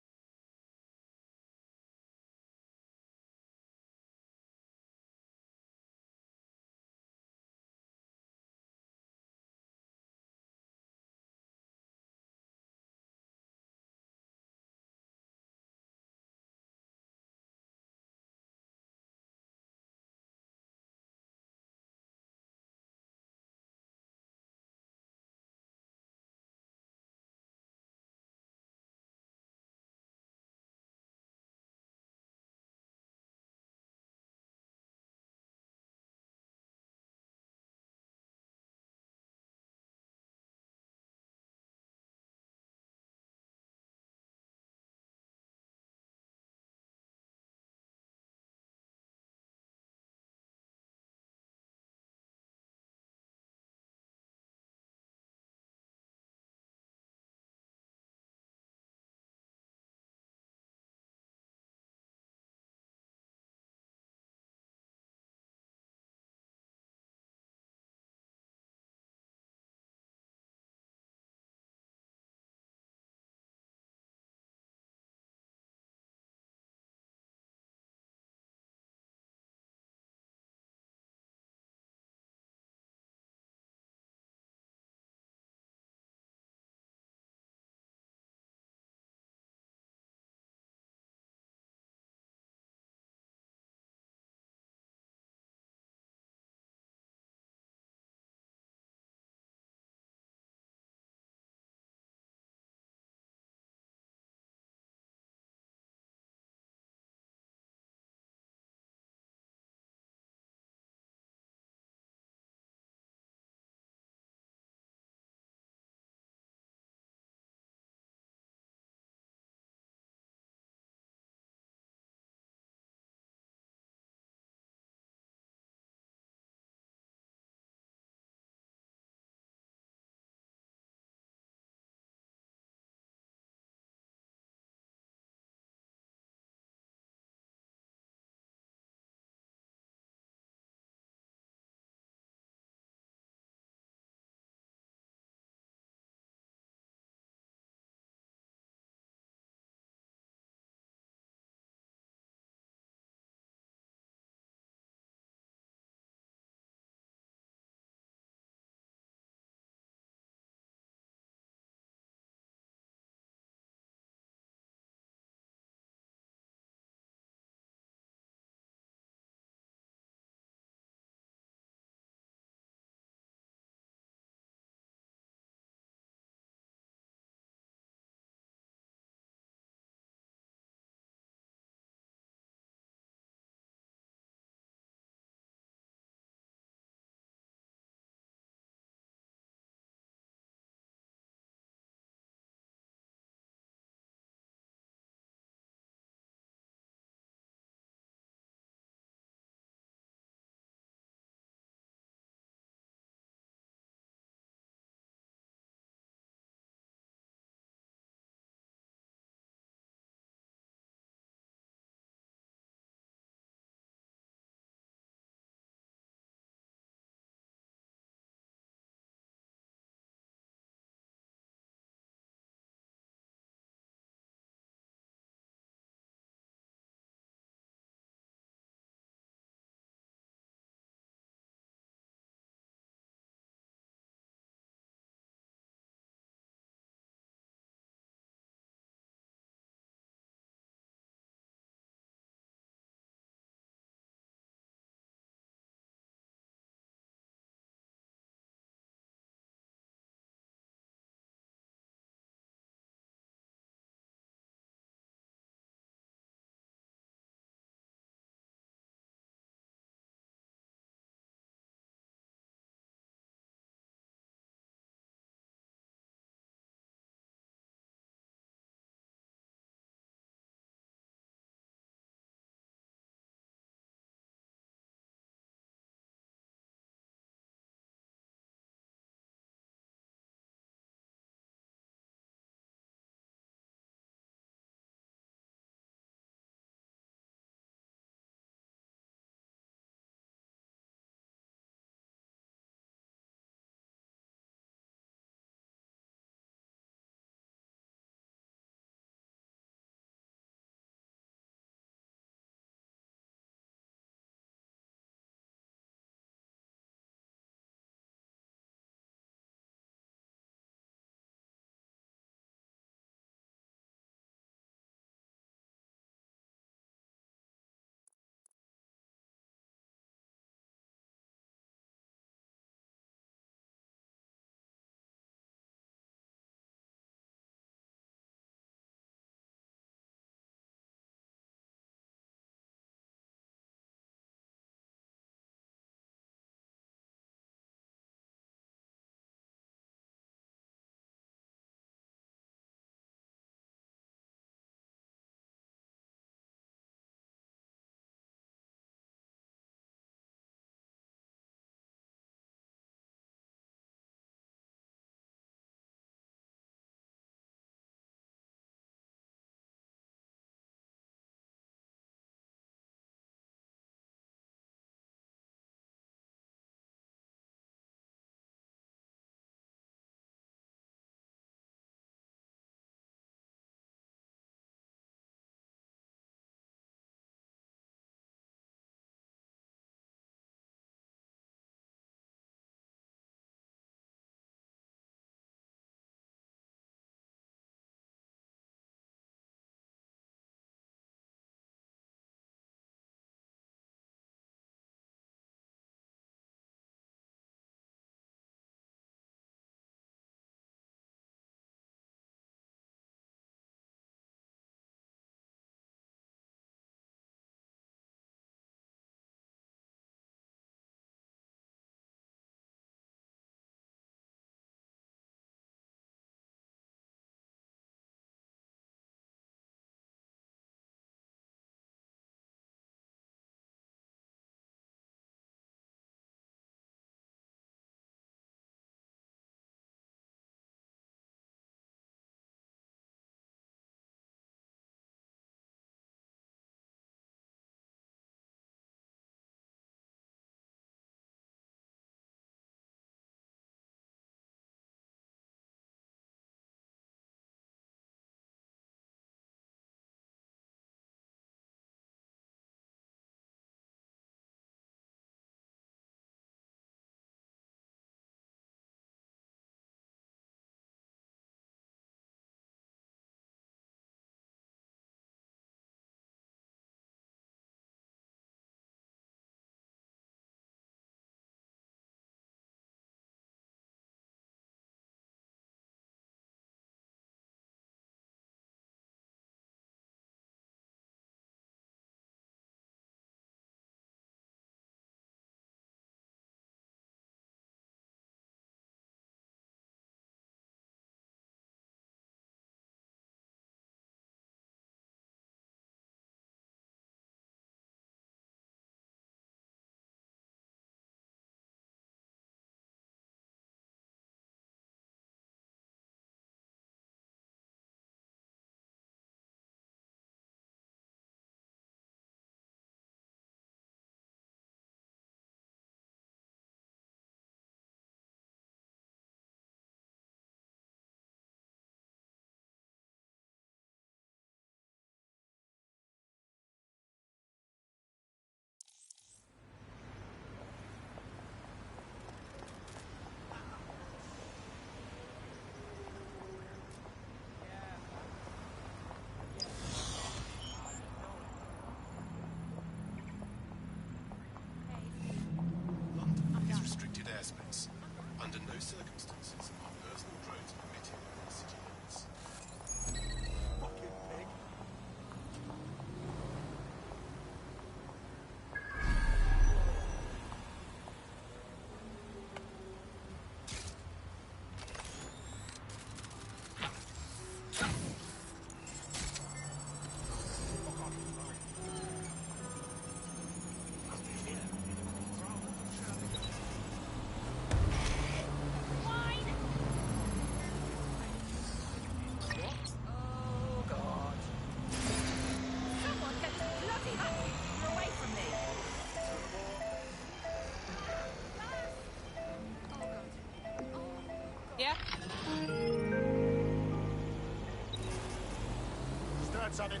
S14: want something?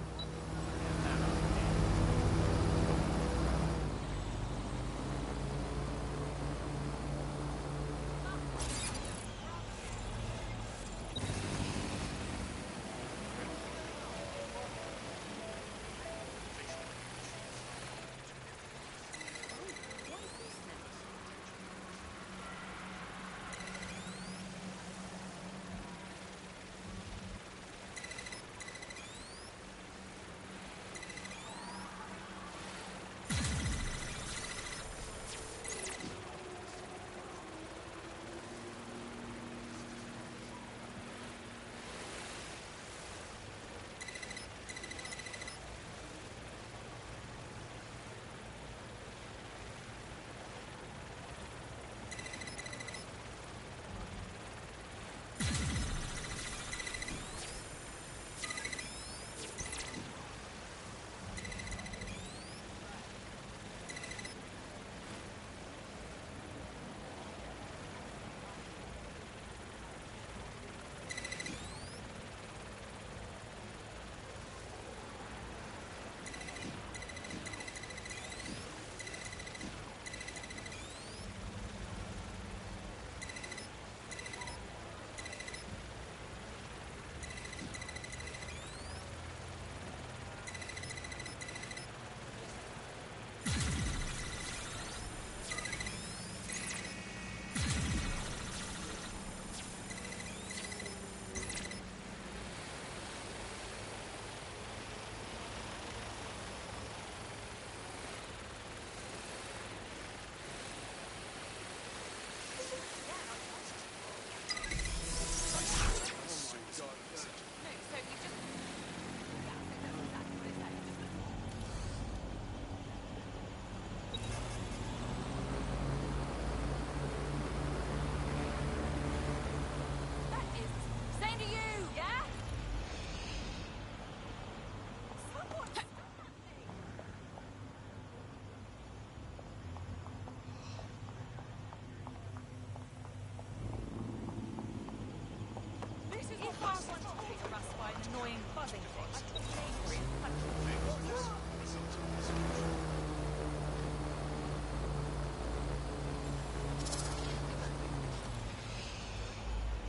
S16: Annoying buzzing thing.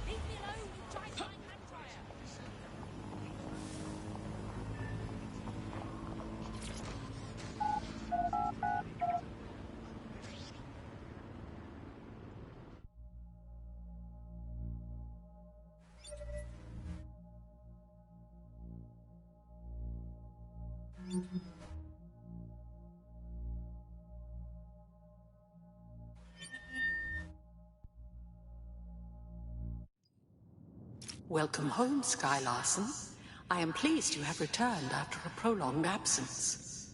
S16: Leave me alone, you giant flying hand dryer.
S15: Welcome home, Sky Larson. I am pleased you have returned after a prolonged absence.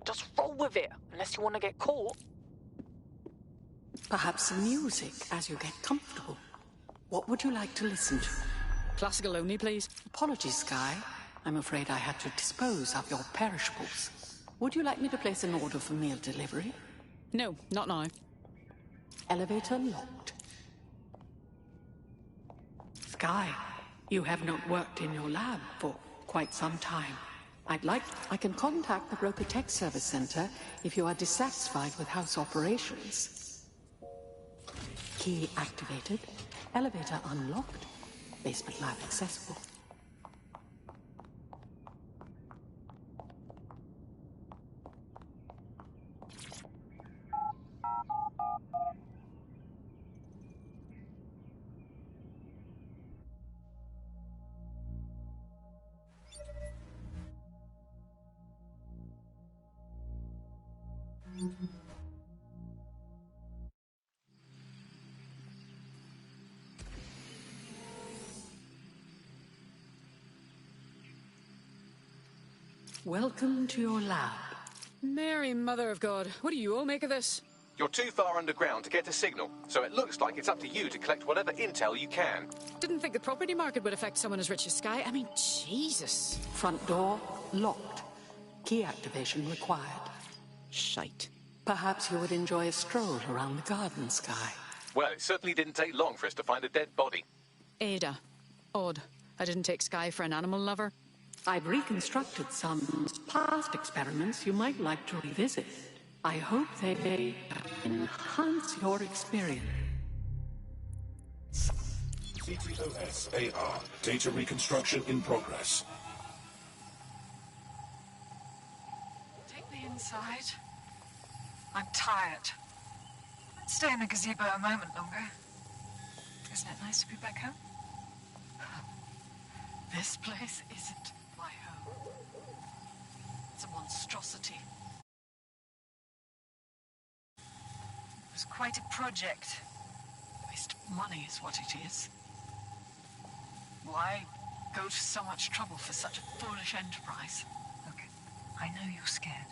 S12: Just roll with it, unless you want to get caught.
S15: Perhaps some music as you get comfortable. What would you like to listen to?
S22: Classical only, please.
S15: Apologies, Sky. I'm afraid I had to dispose of your perishables. Would you like me to place an order for meal delivery?
S22: No, not now.
S15: Elevator locked. Sky, you have not worked in your lab for quite some time. I can contact the Broker Tech Service Center if you are dissatisfied with house operations. Key activated. Elevator unlocked. Basement lab accessible. Welcome to your lab.
S22: Mary, Mother of God, what do you all make of this?
S1: You're too far underground to get a signal, so it looks like it's up to you to collect whatever intel you can.
S22: Didn't think the property market would affect someone as rich as Sky. I mean, Jesus.
S15: Front door locked. Key activation required.
S22: Shite.
S15: Perhaps you would enjoy a stroll around the garden, Sky.
S1: Well, it certainly didn't take long for us to find a dead body.
S22: Ada. Odd. I didn't take Sky for an animal lover.
S15: I've reconstructed some past experiments you might like to revisit. I hope they enhance your experience.
S11: CTOS AR. Data reconstruction in progress.
S3: Take me inside. I'm tired. Stay in the gazebo a moment longer. Isn't it nice to be back home? This place isn't my home. It's a monstrosity. It was quite a project. Waste of money is what it is. Why go to so much trouble for such a foolish enterprise? Look, I know you're scared.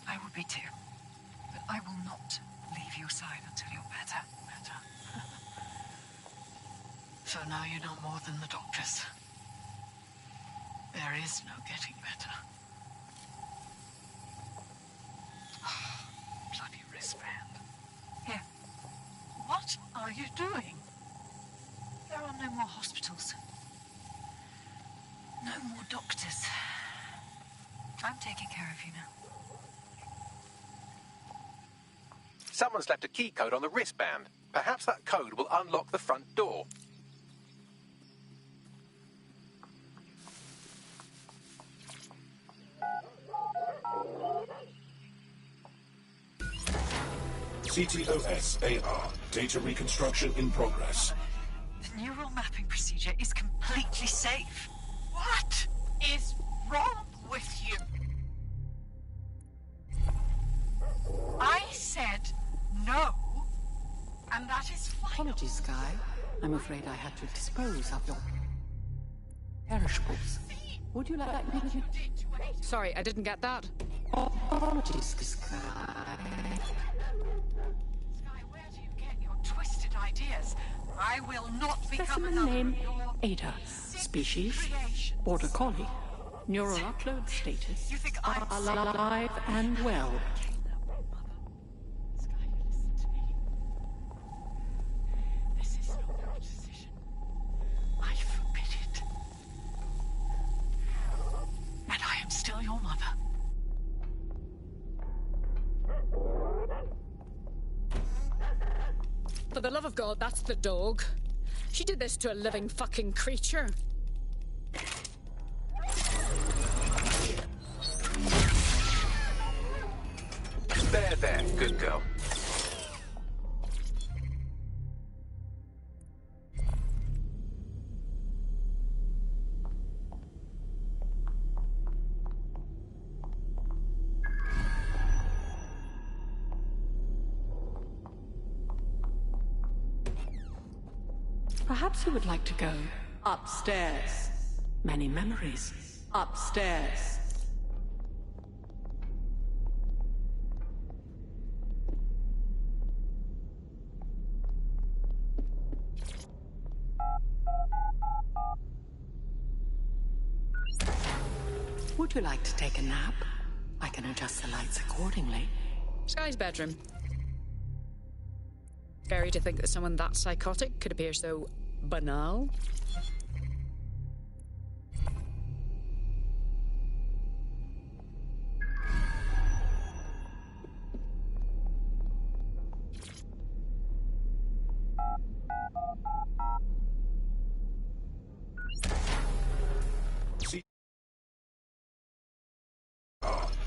S3: I would be too. But I will not leave your side until you're better. So now you know more than the doctors. There is no getting better. Oh, bloody wristband. Here. What are you doing? There are no more hospitals. No more doctors. I'm taking care of you now.
S1: Someone's left a key code on the wristband. Perhaps that code will unlock the front door.
S11: CTOS AR. Data reconstruction in progress.
S3: The neural mapping procedure is completely safe. What is wrong with you? I said no, and that is fine.
S15: Apologies, Sky. I'm afraid I had to dispose of your perishables. Would you like me to...
S22: Sorry, I didn't get that.
S15: Apologies, Sky.
S3: Where do you get your twisted ideas? I will not become
S15: Specimen
S3: another
S15: name
S3: of your
S15: Ada. Species
S3: creations.
S15: Border Collie. Neural upload status alive and well.
S3: This is not your decision. I forbid it. And I am still your mother.
S22: For the love of God, that's the dog. She did this to a living fucking creature.
S1: There, good girl.
S15: Perhaps you would like to go upstairs. Many memories. Upstairs. Would you like to take a nap? I can adjust the lights accordingly.
S22: Sky's bedroom. Scary to think that someone that psychotic could appear so banal.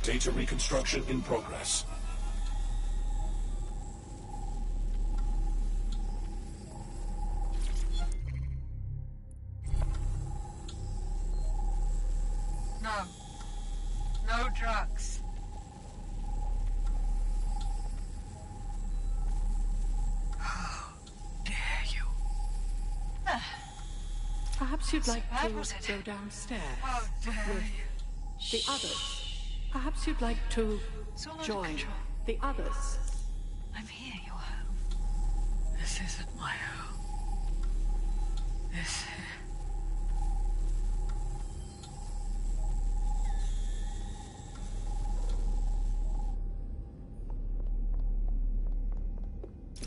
S11: Data reconstruction in progress.
S3: No. No drugs. How dare you?
S15: Perhaps you'd like
S3: Bad,
S15: to
S3: was it?
S15: go downstairs
S3: How dare
S15: with
S3: you?
S15: the others. Perhaps you'd like to
S3: It's all under
S15: join
S3: control.
S15: the others.
S3: I'm here, your home. This isn't my home. This...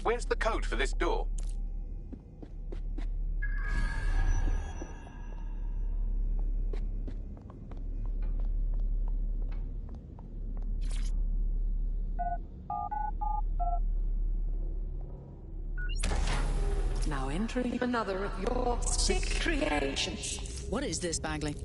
S1: Where's the code for this door?
S15: now entering another of your sick creations.
S22: What is this, Bagley?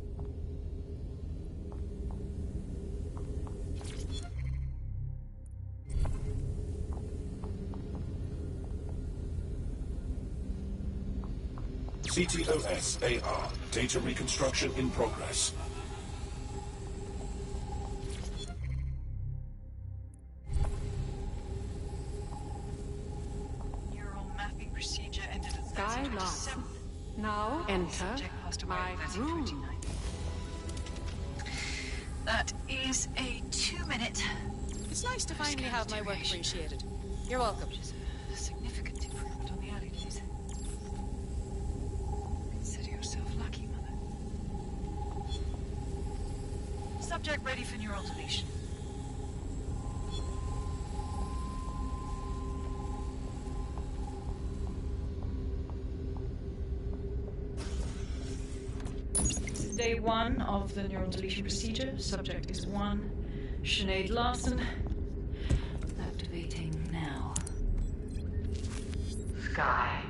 S11: CTOS AR. Data reconstruction in progress.
S3: Neural mapping procedure ended at
S15: Sky Larson. Now enter my room.
S3: That is a 2-minute.
S22: It's nice to finally have my work appreciated. You're welcome.
S3: A significant improvement on the early days. Consider yourself lucky, Mother. Subject ready for neural deletion.
S20: Day 1 of the neural deletion procedure. Subject is 1. Sinead Larson. Activating now.
S15: Sky,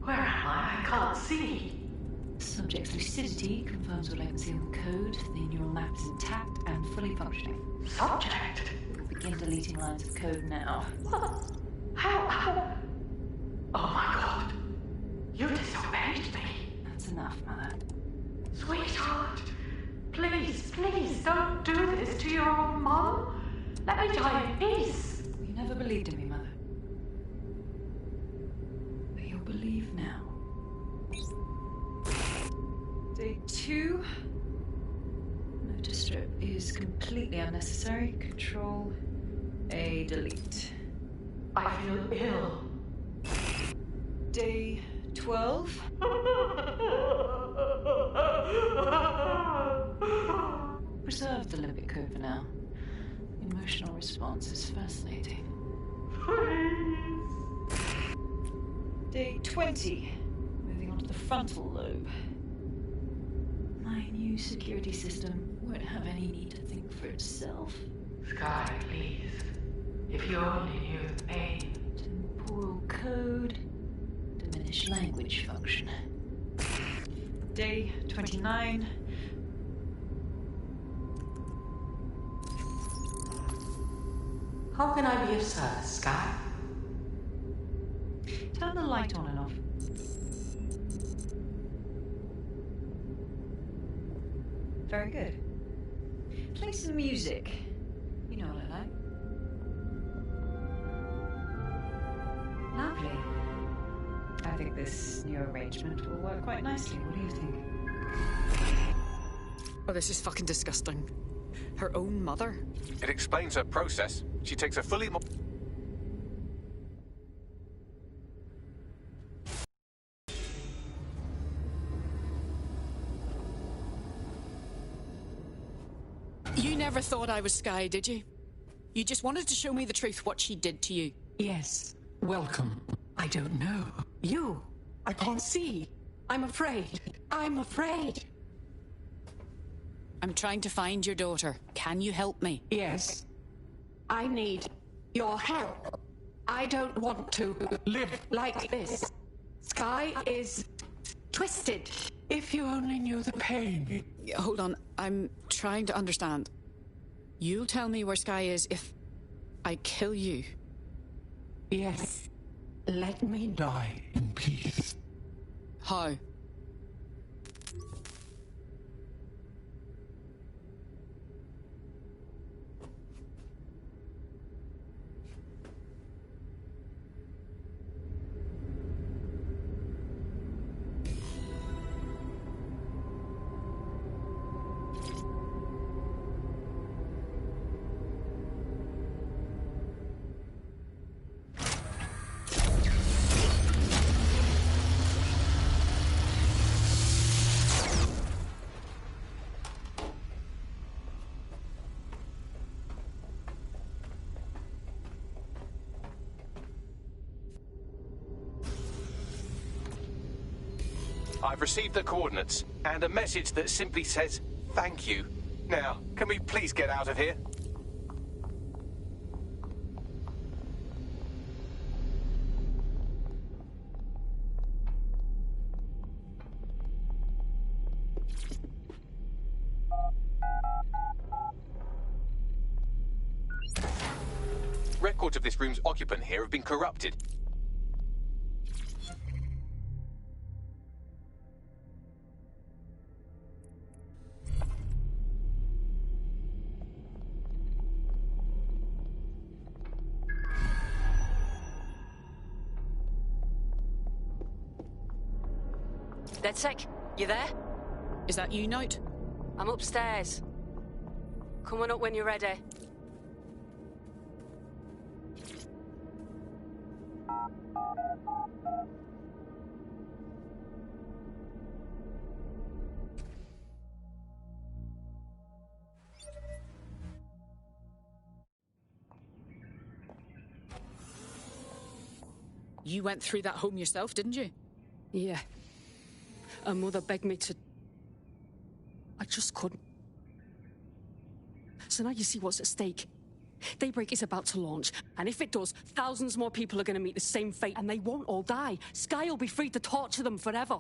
S15: where am I? I can't see.
S20: Subject's lucidity confirms what I can see in the code. The neural map is intact and fully functioning.
S15: Subject?
S20: We'll begin deleting lines of code now.
S15: How? Oh my god. You disobeyed me.
S20: That's enough, Mother.
S15: Sweetheart, please, please don't do this to your own mom. Let me die in peace.
S20: You never believed in me, Mother. But you'll believe now. Day 2. Motor strip is completely unnecessary. Control A, delete.
S15: I feel ill.
S20: Day 12. Preserve the limbic code for now. Emotional response is fascinating. Day 20. Moving on to the frontal lobe. My new security system won't have any need to think for itself.
S15: Sky, please. If you only knew the pain.
S20: Temporal code. Diminish language function. Day 29.
S15: How can I be of service, Sky?
S20: Turn the light on and off. Very good. Play some music. You know what I like. Lovely. I think this new arrangement will work quite nicely. What do you think?
S22: Oh, this is fucking disgusting. Her own mother?
S1: It explains her process. She takes a fully...
S22: You never thought I was Sky, did you? You just wanted to show me the truth, what she did to you.
S15: Yes. Welcome. I don't know. You. I can't see. I'm afraid. I'm afraid.
S22: I'm trying to find your daughter. Can you help me?
S15: Yes. I need your help. I don't want to live like this. Sky is twisted. If you only knew the pain.
S22: Hold on. I'm trying to understand. You'll tell me where Sky is if I kill you.
S15: Yes. Let me die in peace.
S22: How?
S1: I've received the coordinates and a message that simply says, thank you. Now, can we please get out of here? records of this room's occupant here have been corrupted.
S10: DedSec, you there?
S22: Is that you, Knight?
S10: I'm upstairs. Coming up when you're ready.
S22: You went through that home yourself, didn't you?
S10: Yeah. Her mother begged me to... I just couldn't. So now you see what's at stake. Daybreak is about to launch, and if it does, thousands more people are going to meet the same fate, and they won't all die. Sky will be free to torture them forever.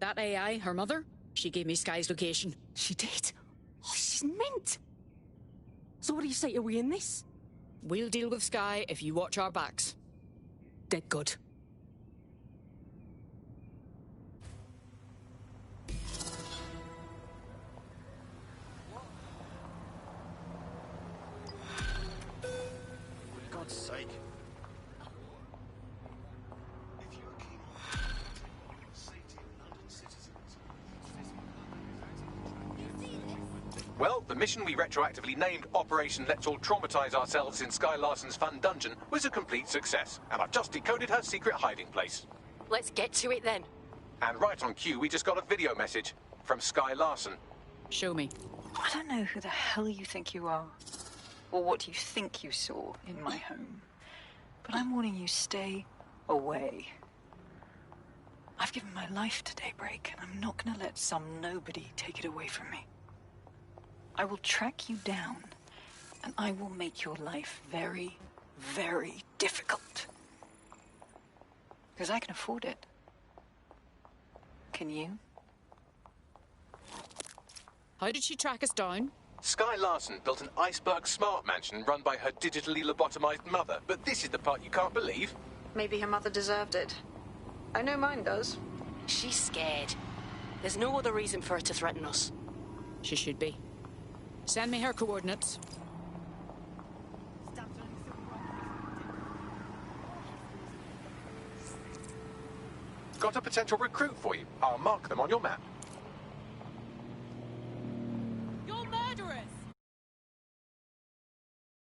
S22: That AI, her mother, she gave me Sky's location.
S10: She did? Oh, she's mint. So what do you say, are we in this?
S22: We'll deal with Sky if you watch our backs.
S10: Dead good.
S6: For God's sake. If you are keen on the safety of London citizens,
S1: Well, the mission we retroactively named Operation Let's All Traumatize Ourselves in Sky Larson's fun dungeon was a complete success, and I've just decoded her secret hiding place.
S10: Let's get to it then.
S1: And right on cue, we just got a video message from Sky Larson.
S22: Show me.
S3: I don't know who the hell you think you are, or what you think you saw in my home, but I'm warning you, stay away. I've given my life to Daybreak, and I'm not gonna let some nobody take it away from me. I will track you down, and I will make your life very, very difficult. Because I can afford it. Can you?
S22: How did she track us down?
S1: Sky Larson built an iceberg smart mansion run by her digitally lobotomized mother, but this is the part you can't believe.
S5: Maybe her mother deserved it. I know mine does.
S10: She's scared. There's no other reason for her to threaten us.
S22: She should be. Send me her coordinates.
S1: Got a potential recruit for you. I'll mark them on your map.